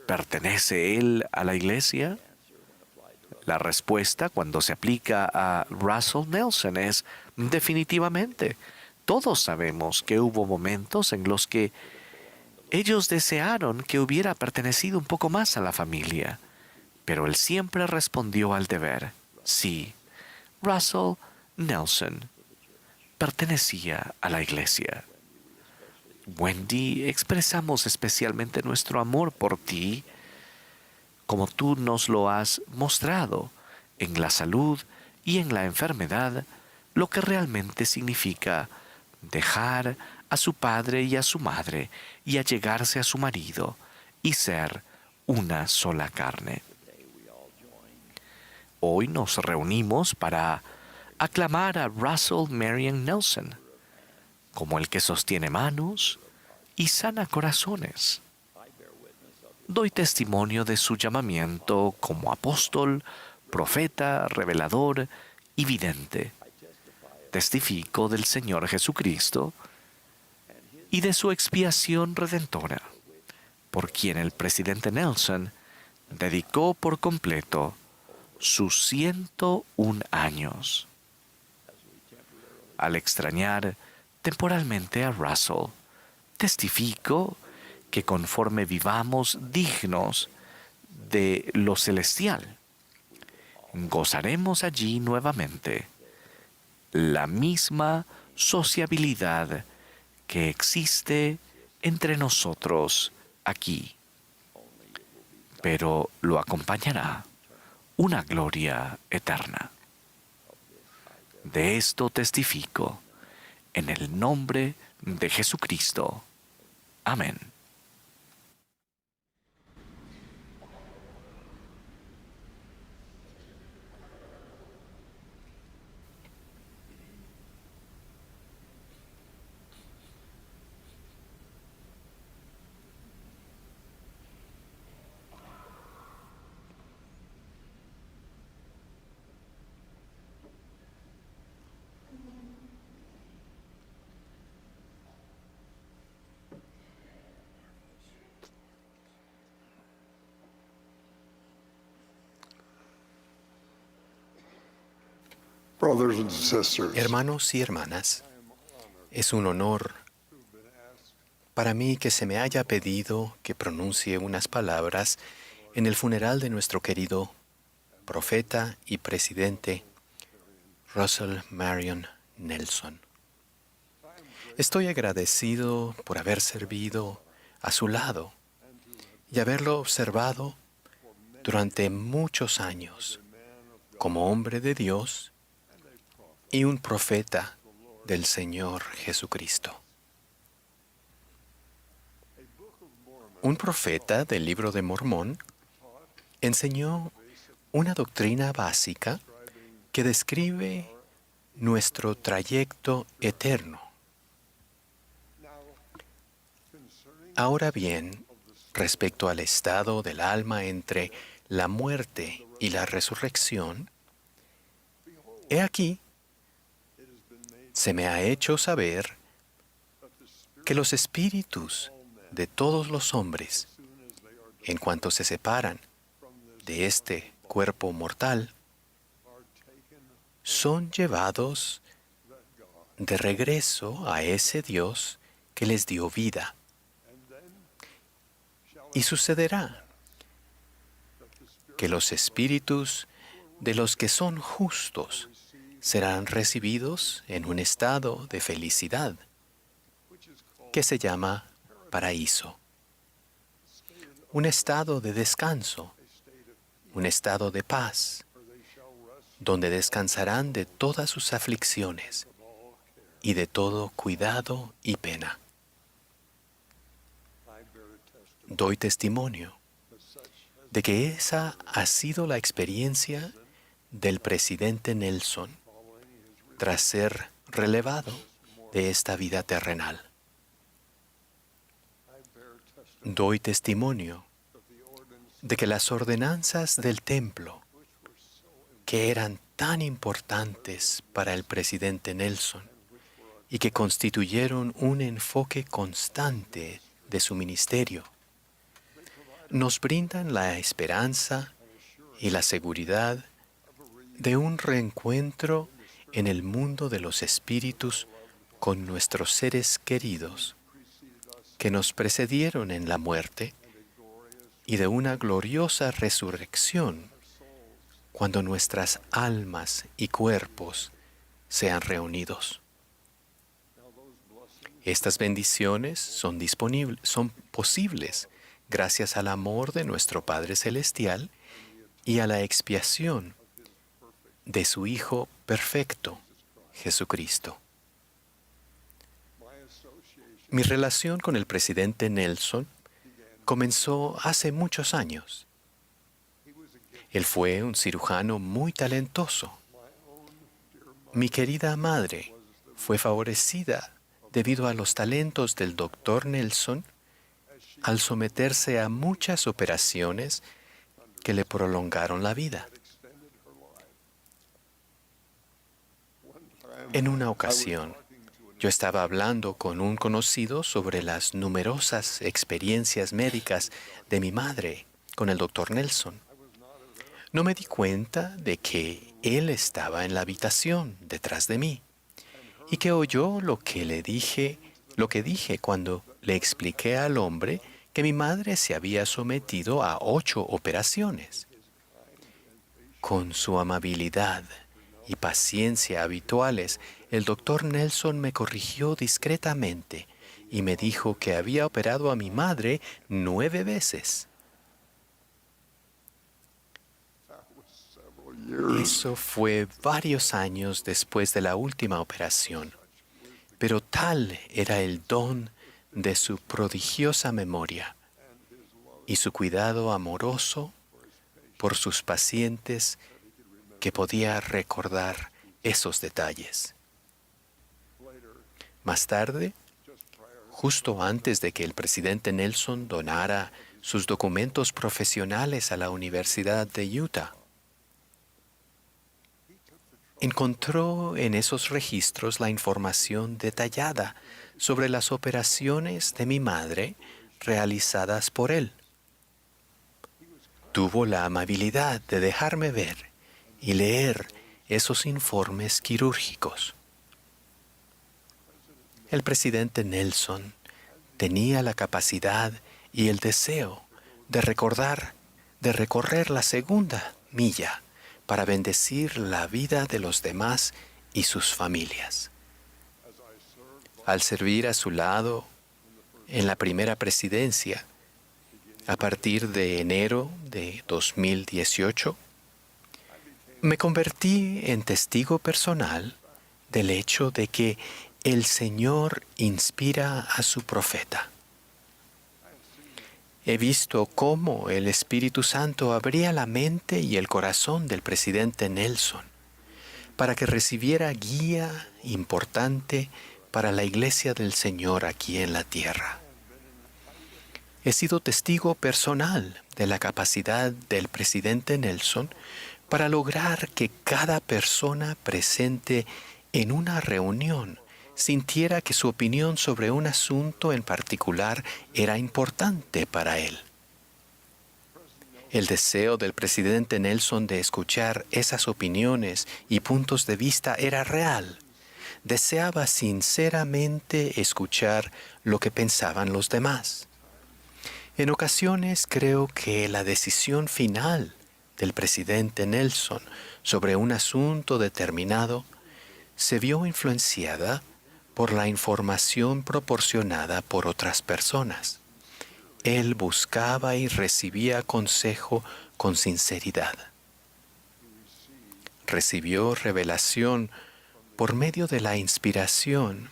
[SPEAKER 4] ¿pertenece él a la iglesia? La respuesta cuando se aplica a Russell Nelson es definitivamente. Todos sabemos que hubo momentos en los que ellos desearon que hubiera pertenecido un poco más a la familia, pero él siempre respondió al deber. Sí, Russell Nelson pertenecía a la iglesia. Wendy, expresamos especialmente nuestro amor por ti, como tú nos lo has mostrado en la salud y en la enfermedad, lo que realmente significa dejar a su padre y a su madre y allegarse a su marido y ser una sola carne. Hoy nos reunimos para aclamar a Russell Marion Nelson como el que sostiene manos y sana corazones. Doy testimonio de su llamamiento como apóstol, profeta, revelador y vidente. Testifico del Señor Jesucristo y de su expiación redentora, por quien el presidente Nelson dedicó por completo sus 101 años. Al extrañar temporalmente a Russell, testifico que conforme vivamos dignos de lo celestial, gozaremos allí nuevamente la misma sociabilidad que existe entre nosotros aquí, pero lo acompañará una gloria eterna. De esto testifico en el nombre de Jesucristo. Amén.
[SPEAKER 1] Brothers and sisters,
[SPEAKER 5] Hermanos y hermanas, es un honor para mí que se me haya pedido que pronuncie unas palabras en el funeral de nuestro querido profeta y presidente Russell Marion Nelson. Estoy agradecido por haber servido a su lado y haberlo observado durante muchos años como hombre de Dios y un profeta del Señor Jesucristo. Un profeta del Libro de Mormón enseñó una doctrina básica que describe nuestro trayecto eterno. Ahora bien, respecto al estado del alma entre la muerte y la resurrección, he aquí, se me ha hecho saber que los espíritus de todos los hombres, en cuanto se separan de este cuerpo mortal, son llevados de regreso a ese Dios que les dio vida. Y sucederá que los espíritus de los que son justos serán recibidos en un estado de felicidad que se llama paraíso, un estado de descanso, un estado de paz, donde descansarán de todas sus aflicciones y de todo cuidado y pena. Doy testimonio de que esa ha sido la experiencia del presidente Nelson tras ser relevado de esta vida terrenal. Doy testimonio de que las ordenanzas del templo, que eran tan importantes para el presidente Nelson y que constituyeron un enfoque constante de su ministerio, nos brindan la esperanza y la seguridad de un reencuentro en el mundo de los espíritus con nuestros seres queridos que nos precedieron en la muerte y de una gloriosa resurrección cuando nuestras almas y cuerpos sean reunidos. Estas bendiciones son posibles gracias al amor de nuestro Padre Celestial y a la expiación de su Hijo perfecto, Jesucristo. Mi relación con el presidente Nelson comenzó hace muchos años. Él fue un cirujano muy talentoso. Mi querida madre fue favorecida debido a los talentos del doctor Nelson al someterse a muchas operaciones que le prolongaron la vida. En una ocasión, yo estaba hablando con un conocido sobre las numerosas experiencias médicas de mi madre con el doctor Nelson. No me di cuenta de que él estaba en la habitación detrás de mí y que oyó lo que dije cuando le expliqué al hombre que mi madre se había sometido a 8 operaciones. Con su amabilidad y paciencia habituales, el doctor Nelson me corrigió discretamente y me dijo que había operado a mi madre 9 veces. Eso fue varios años después de la última operación, pero tal era el don de su prodigiosa memoria y su cuidado amoroso por sus pacientes que podía recordar esos detalles. Más tarde, justo antes de que el presidente Nelson donara sus documentos profesionales a la Universidad de Utah, encontró en esos registros la información detallada sobre las operaciones de mi madre realizadas por él. Tuvo la amabilidad de dejarme ver y leer esos informes quirúrgicos. El presidente Nelson tenía la capacidad y el deseo de recorrer la segunda milla para bendecir la vida de los demás y sus familias. Al servir a su lado en la primera presidencia, a partir de enero de 2018, me convertí en testigo personal del hecho de que el Señor inspira a su profeta. He visto cómo el Espíritu Santo abría la mente y el corazón del presidente Nelson para que recibiera guía importante para la iglesia del Señor aquí en la tierra. He sido testigo personal de la capacidad del presidente Nelson para lograr que cada persona presente en una reunión sintiera que su opinión sobre un asunto en particular era importante para él. El deseo del presidente Nelson de escuchar esas opiniones y puntos de vista era real. Deseaba sinceramente escuchar lo que pensaban los demás. En ocasiones creo que la decisión final del presidente Nelson sobre un asunto determinado se vio influenciada por la información proporcionada por otras personas. Él buscaba y recibía consejo con sinceridad. Recibió revelación por medio de la inspiración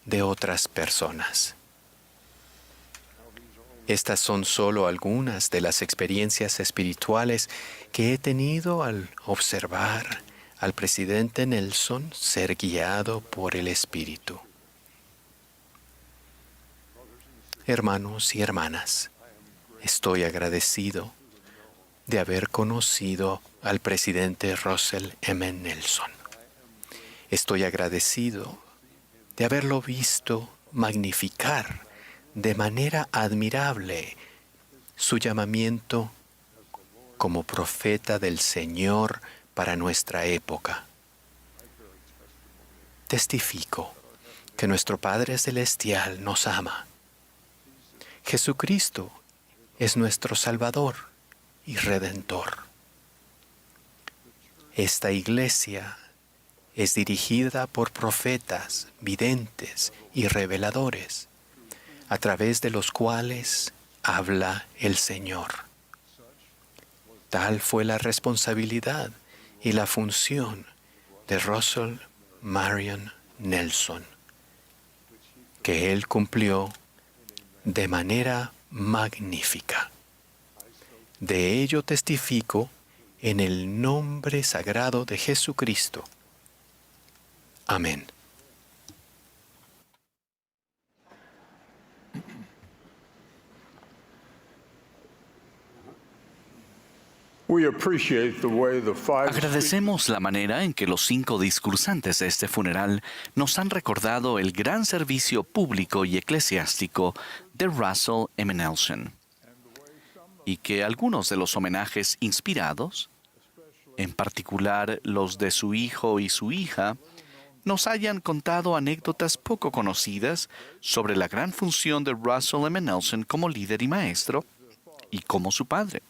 [SPEAKER 5] de otras personas. Estas son solo algunas de las experiencias espirituales que he tenido al observar al presidente Nelson ser guiado por el Espíritu. Hermanos y hermanas, estoy agradecido de haber conocido al presidente Russell M. Nelson. Estoy agradecido de haberlo visto magnificar de manera admirable su llamamiento como profeta del Señor para nuestra época. Testifico que nuestro Padre Celestial nos ama. Jesucristo es nuestro Salvador y Redentor. Esta iglesia es dirigida por profetas, videntes y reveladores, a través de los cuales habla el Señor. Tal fue la responsabilidad y la función de Russell Marion Nelson, que él cumplió de manera magnífica. De ello testifico en el nombre sagrado de Jesucristo. Amén.
[SPEAKER 4] Agradecemos la manera en que los 5 discursantes de este funeral nos han recordado el gran servicio público y eclesiástico de Russell M. Nelson, y que algunos de los homenajes inspirados, en particular los de su hijo y su hija, nos hayan contado anécdotas poco conocidas sobre la gran función de Russell M. Nelson como líder y maestro y como su padre.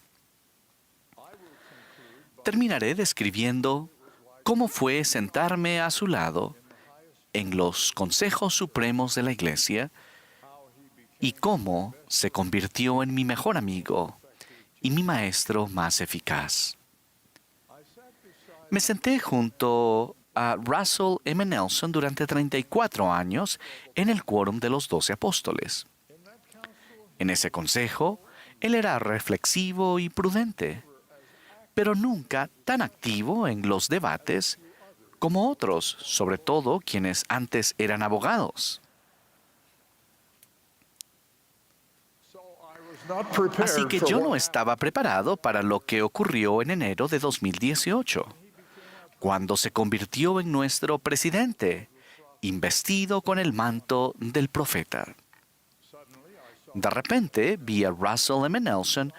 [SPEAKER 4] Terminaré describiendo cómo fue sentarme a su lado en los consejos supremos de la Iglesia y cómo se convirtió en mi mejor amigo y mi maestro más eficaz. Me senté junto a Russell M. Nelson durante 34 años en el quórum de los 12 apóstoles. En ese consejo, él era reflexivo y prudente, pero nunca tan activo en los debates como otros, sobre todo quienes antes eran abogados. Así que yo no estaba preparado para lo que ocurrió en enero de 2018, cuando se convirtió en nuestro presidente, investido con el manto del profeta. De repente vi a Russell M. Nelson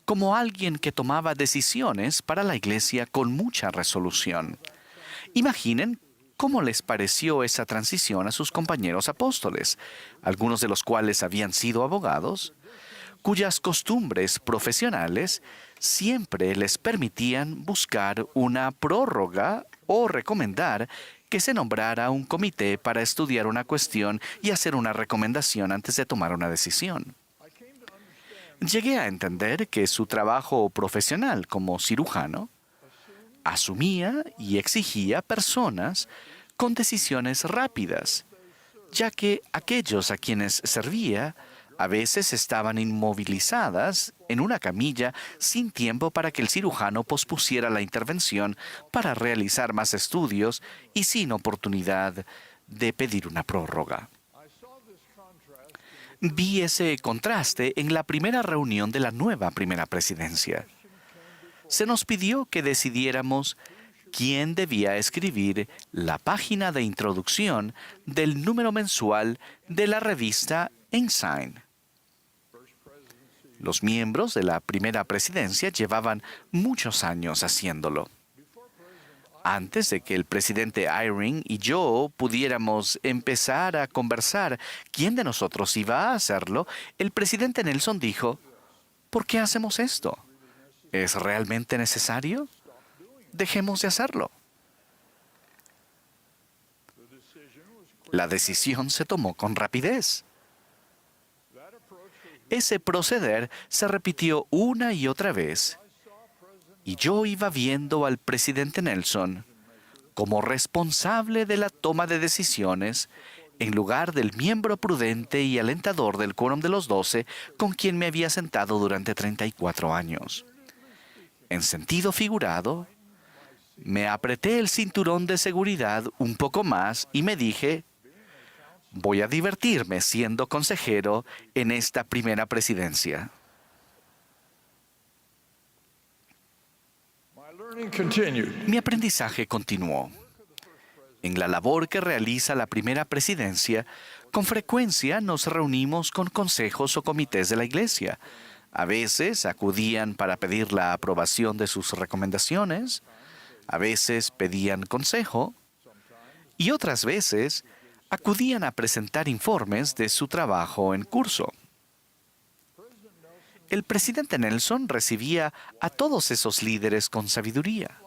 [SPEAKER 4] como alguien que tomaba decisiones para la iglesia con mucha resolución. Imaginen cómo les pareció esa transición a sus compañeros apóstoles, algunos de los cuales habían sido abogados, cuyas costumbres profesionales siempre les permitían buscar una prórroga o recomendar que se nombrara un comité para estudiar una cuestión y hacer una recomendación antes de tomar una decisión. Llegué a entender que su trabajo profesional como cirujano asumía y exigía personas con decisiones rápidas, ya que aquellos a quienes servía a veces estaban inmovilizadas en una camilla sin tiempo para que el cirujano pospusiera la intervención para realizar más estudios y sin oportunidad de pedir una prórroga. Vi ese contraste en la primera reunión de la nueva primera presidencia. Se nos pidió que decidiéramos quién debía escribir la página de introducción del número mensual de la revista Ensign. Los miembros de la primera presidencia llevaban muchos años haciéndolo. Antes de que el presidente Eyring y yo pudiéramos empezar a conversar quién de nosotros iba a hacerlo, el presidente Nelson dijo, ¿por qué hacemos esto? ¿Es realmente necesario? Dejemos de hacerlo. La decisión se tomó con rapidez. Ese proceder se repitió una y otra vez, y yo iba viendo al presidente Nelson como responsable de la toma de decisiones en lugar del miembro prudente y alentador del Quórum de los 12 con quien me había sentado durante 34 años. En sentido figurado, me apreté el cinturón de seguridad un poco más y me dije, voy a divertirme siendo consejero en esta primera presidencia.
[SPEAKER 1] My learning continued.
[SPEAKER 4] Mi aprendizaje continuó. En la labor que realiza la primera presidencia, con frecuencia nos reunimos con consejos o comités de la Iglesia. A veces acudían para pedir la aprobación de sus recomendaciones, a veces pedían consejo y otras veces acudían a presentar informes de su trabajo en curso. El presidente Nelson recibía a todos esos líderes con sabiduría.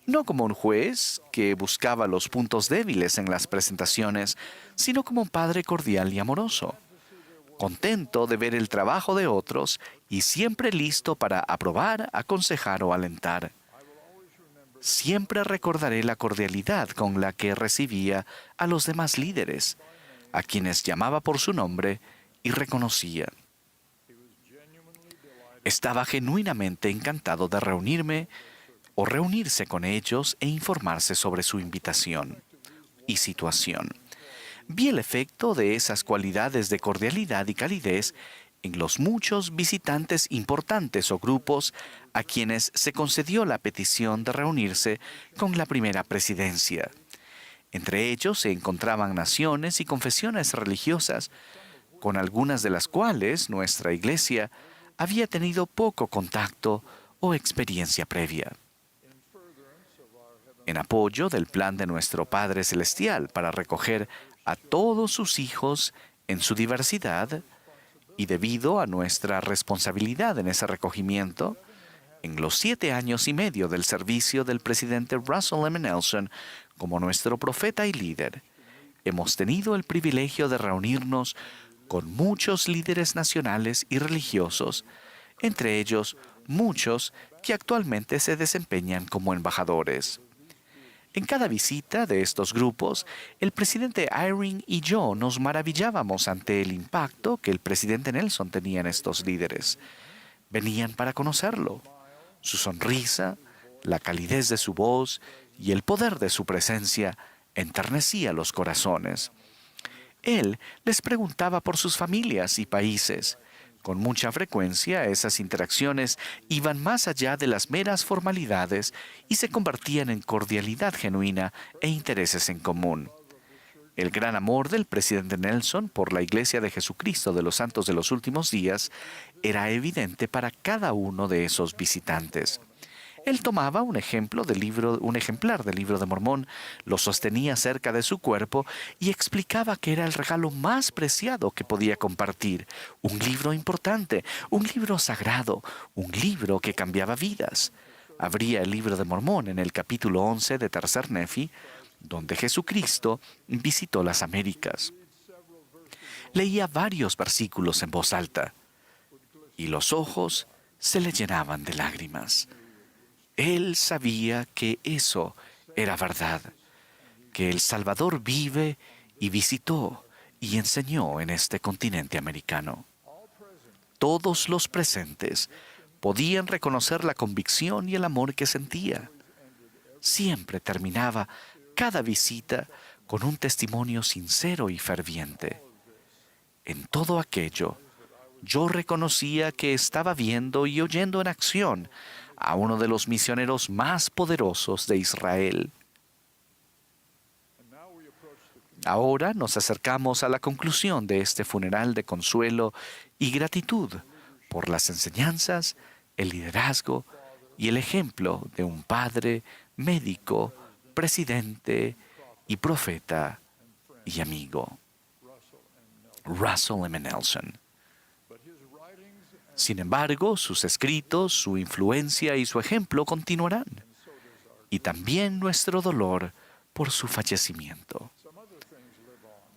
[SPEAKER 4] No como un juez que buscaba los puntos débiles en las presentaciones, sino como un padre cordial y amoroso, contento de ver el trabajo de otros y siempre listo para aprobar, aconsejar o alentar. Siempre recordaré la cordialidad con la que recibía a los demás líderes, a quienes llamaba por su nombre y reconocía. Estaba genuinamente encantado de reunirme o reunirse con ellos e informarse sobre su invitación y situación. Vi el efecto de esas cualidades de cordialidad y calidez en los muchos visitantes importantes o grupos a quienes se concedió la petición de reunirse con la primera presidencia. Entre ellos se encontraban naciones y confesiones religiosas, con algunas de las cuales nuestra Iglesia había tenido poco contacto o experiencia previa. En apoyo del plan de nuestro Padre Celestial para recoger a todos sus hijos en su diversidad, y debido a nuestra responsabilidad en ese recogimiento, en los 7 años y medio del servicio del presidente Russell M. Nelson como nuestro profeta y líder, hemos tenido el privilegio de reunirnos con muchos líderes nacionales y religiosos, entre ellos muchos que actualmente se desempeñan como embajadores. En cada visita de estos grupos, el presidente Eyring y yo nos maravillábamos ante el impacto que el presidente Nelson tenía en estos líderes. Venían para conocerlo. Su sonrisa, la calidez de su voz y el poder de su presencia enternecía los corazones. Él les preguntaba por sus familias y países. Con mucha frecuencia, esas interacciones iban más allá de las meras formalidades y se convertían en cordialidad genuina e intereses en común. El gran amor del presidente Nelson por la Iglesia de Jesucristo de los Santos de los Últimos Días era evidente para cada uno de esos visitantes. Él tomaba un ejemplar del libro de Mormón, lo sostenía cerca de su cuerpo y explicaba que era el regalo más preciado que podía compartir. Un libro importante, un libro sagrado, un libro que cambiaba vidas. Abría el libro de Mormón en el capítulo 11 de Tercer Nefi, donde Jesucristo visitó las Américas. Leía varios versículos en voz alta y los ojos se le llenaban de lágrimas. Él sabía que eso era verdad, que el Salvador vive y visitó y enseñó en este continente americano. Todos los presentes podían reconocer la convicción y el amor que sentía. Siempre terminaba cada visita con un testimonio sincero y ferviente. En todo aquello, yo reconocía que estaba viendo y oyendo en acción a uno de los misioneros más poderosos de Israel. Ahora nos acercamos a la conclusión de este funeral de consuelo y gratitud por las enseñanzas, el liderazgo y el ejemplo de un padre, médico, presidente y profeta y amigo, Russell M. Nelson. Sin embargo, sus escritos, su influencia y su ejemplo continuarán, y también nuestro dolor por su fallecimiento.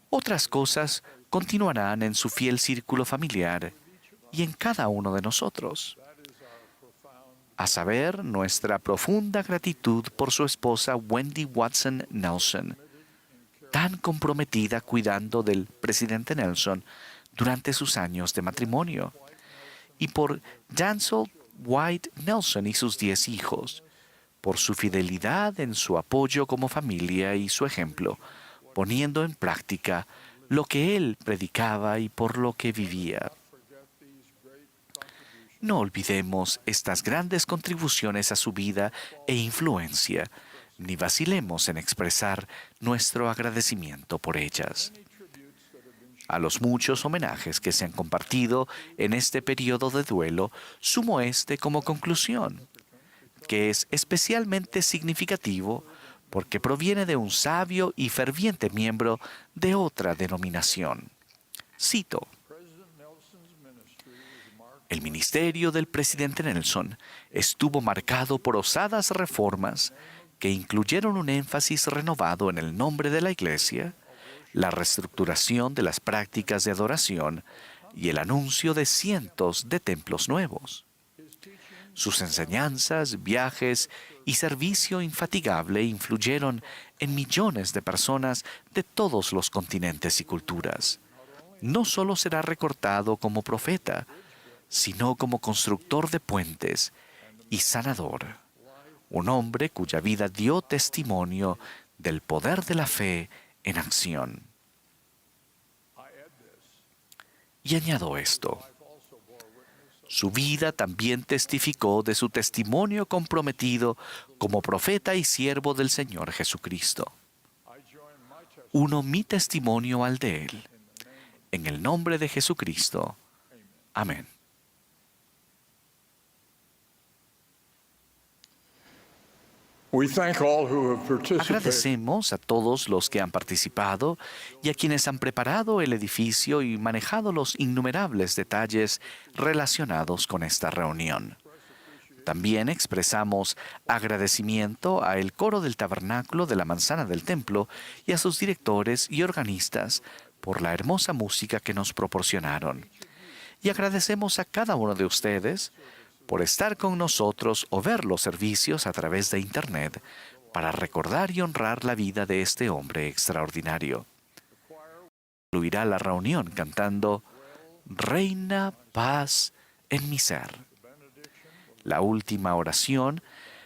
[SPEAKER 4] Otras cosas continuarán en su fiel círculo familiar y en cada uno de nosotros. A saber, nuestra profunda gratitud por su esposa Wendy Watson Nelson, tan comprometida cuidando del presidente Nelson durante sus años de matrimonio, y por Jansel White Nelson y sus 10 hijos, por su fidelidad en su apoyo como familia y su ejemplo, poniendo en práctica lo que él predicaba y por lo que vivía. No olvidemos estas grandes contribuciones a su vida e influencia, ni vacilemos en expresar nuestro agradecimiento por ellas. A los muchos homenajes que se han compartido en este periodo de duelo, sumo este como conclusión, que es especialmente significativo porque proviene de un sabio y ferviente miembro de otra denominación. Cito: el ministerio del presidente Nelson estuvo marcado por osadas reformas que incluyeron un énfasis renovado en el nombre de la Iglesia, la reestructuración de las prácticas de adoración y el anuncio de cientos de templos nuevos. Sus enseñanzas, viajes y servicio infatigable influyeron en millones de personas de todos los continentes y culturas. No solo será recordado como profeta, sino como constructor de puentes y sanador, un hombre cuya vida dio testimonio del poder de la fe en acción. Y añado esto: su vida también testificó de su testimonio comprometido como profeta y siervo del Señor Jesucristo. Uno mi testimonio al de él. En el nombre de Jesucristo. Amén.
[SPEAKER 1] We thank all who have participated.
[SPEAKER 4] Agradecemos a todos los que han participado y a quienes han preparado el edificio y manejado los innumerables detalles relacionados con esta reunión. También expresamos agradecimiento a el coro del tabernáculo de la manzana del templo y a sus directores y organistas por la hermosa música que nos proporcionaron. Y agradecemos a cada uno de ustedes por estar con nosotros o ver los servicios a través de Internet para recordar y honrar la vida de este hombre extraordinario. Concluirá la reunión cantando Reina paz en mi ser. La última oración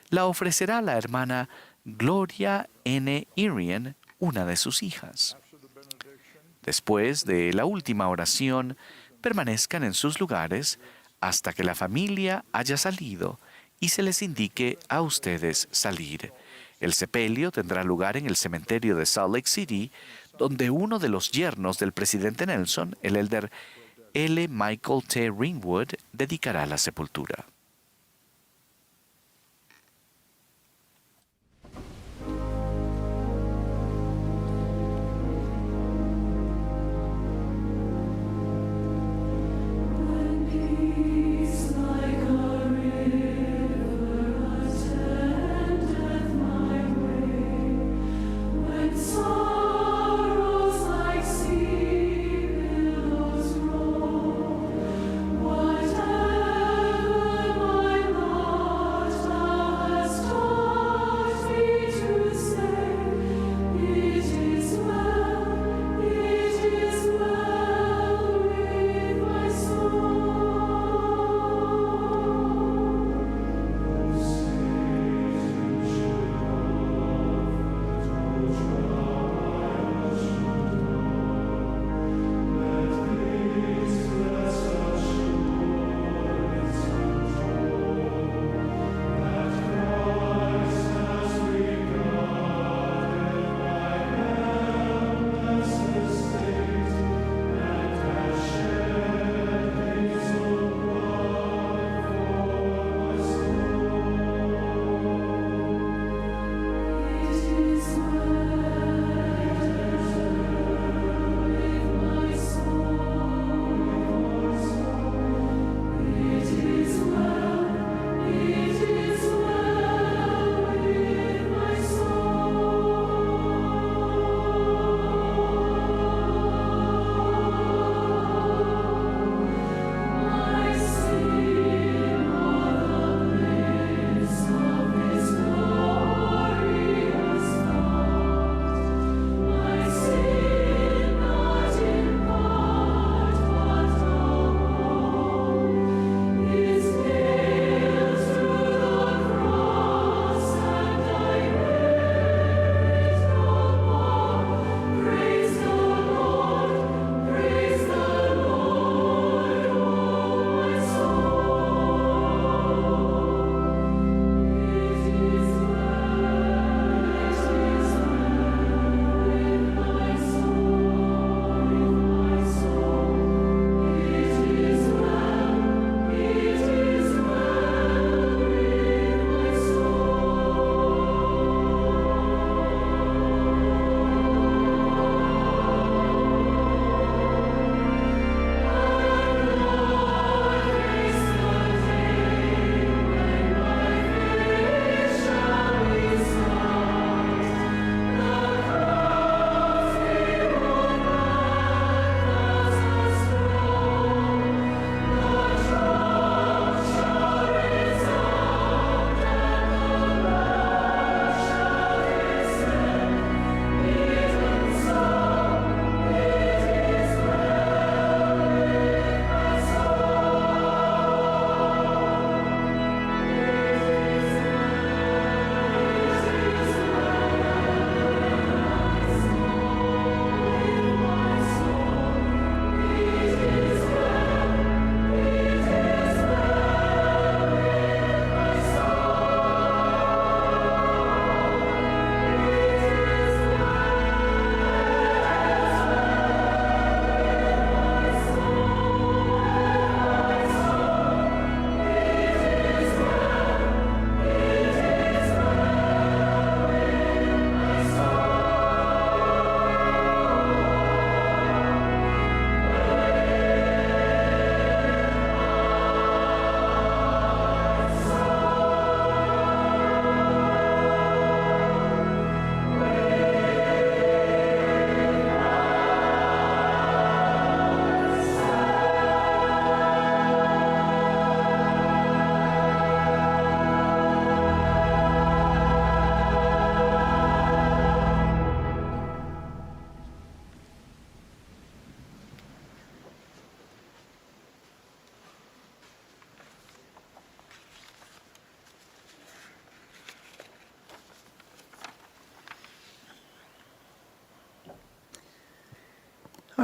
[SPEAKER 4] la ofrecerá la hermana Gloria N. Irian, una de sus hijas. Después de la última oración, permanezcan en sus lugares hasta que la familia haya salido y se les indique a ustedes salir. El sepelio tendrá lugar en el cementerio de Salt Lake City, donde uno de los yernos del presidente Nelson, el elder L. Michael T. Ringwood, dedicará la sepultura.
[SPEAKER 7] Whatever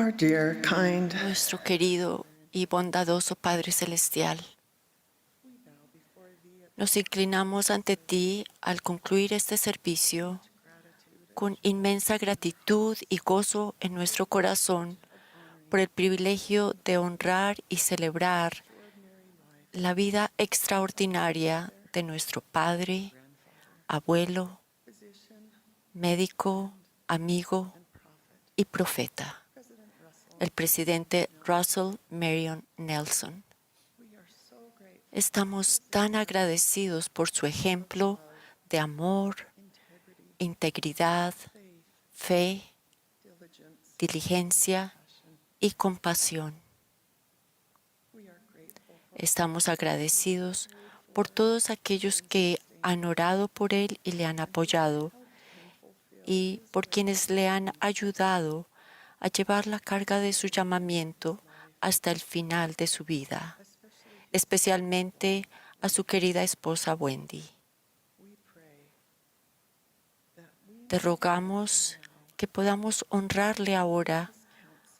[SPEAKER 7] Our dear, kind,
[SPEAKER 3] nuestro querido y bondadoso Padre Celestial. Nos inclinamos ante ti al concluir este servicio con inmensa gratitud y gozo en nuestro corazón por el privilegio de honrar y celebrar la vida extraordinaria de nuestro padre, abuelo, médico, amigo y profeta, el presidente Russell Marion Nelson. Estamos tan agradecidos por su ejemplo de amor, integridad, fe, diligencia y compasión. Estamos agradecidos por todos aquellos que han orado por él y le han apoyado, y por quienes le han ayudado a llevar la carga de su llamamiento hasta el final de su vida, especialmente a su querida esposa Wendy. Te rogamos que podamos honrarle ahora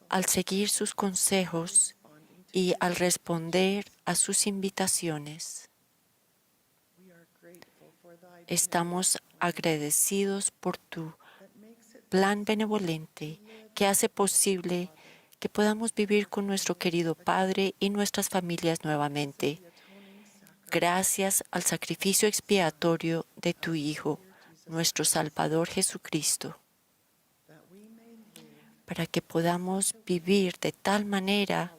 [SPEAKER 3] al seguir sus consejos y al responder a sus invitaciones. Estamos agradecidos por tu plan benevolente que hace posible que podamos vivir con nuestro querido Padre y nuestras familias nuevamente. Gracias al sacrificio expiatorio de tu Hijo, nuestro Salvador Jesucristo, para que podamos vivir de tal manera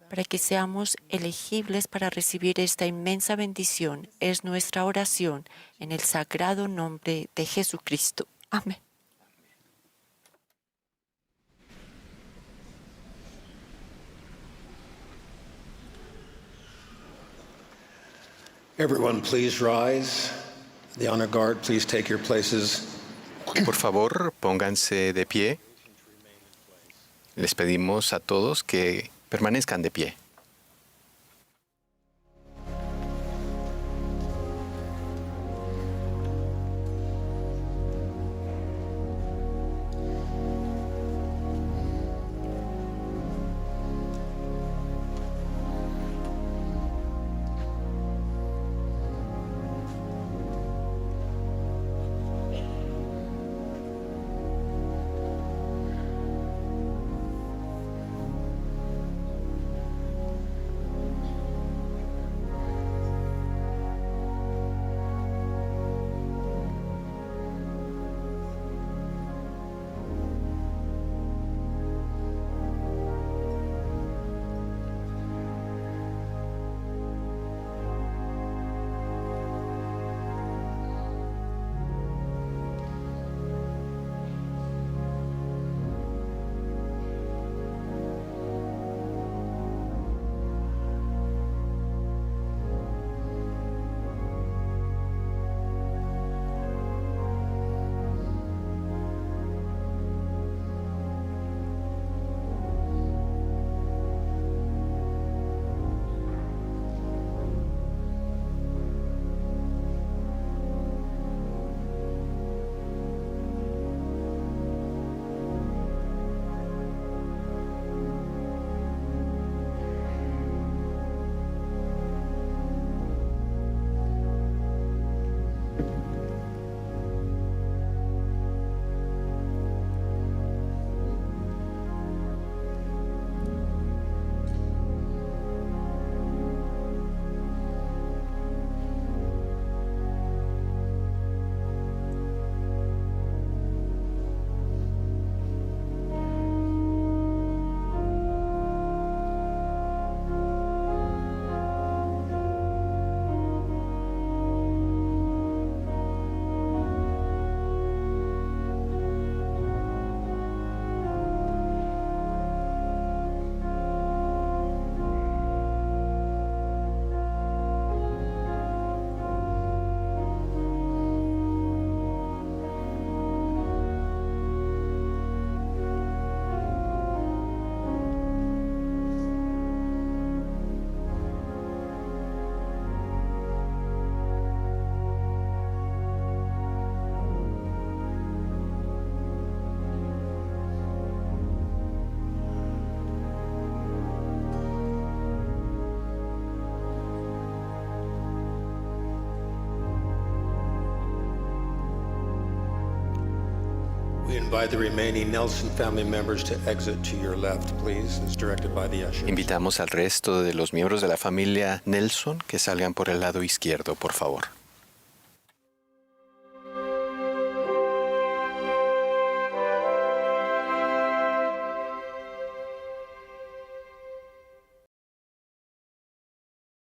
[SPEAKER 3] para que seamos elegibles para recibir esta inmensa bendición. Es nuestra oración en el sagrado nombre de Jesucristo. Amén.
[SPEAKER 8] Everyone, please rise. The honor guard, please take your places.
[SPEAKER 5] Por favor, pónganse de pie. Les pedimos a todos que permanezcan de pie.
[SPEAKER 8] We invite the remaining Nelson family members to exit to your left, please, as directed by the ushers.
[SPEAKER 5] Invitamos al resto de los miembros de la familia Nelson que salgan por el lado izquierdo, por favor.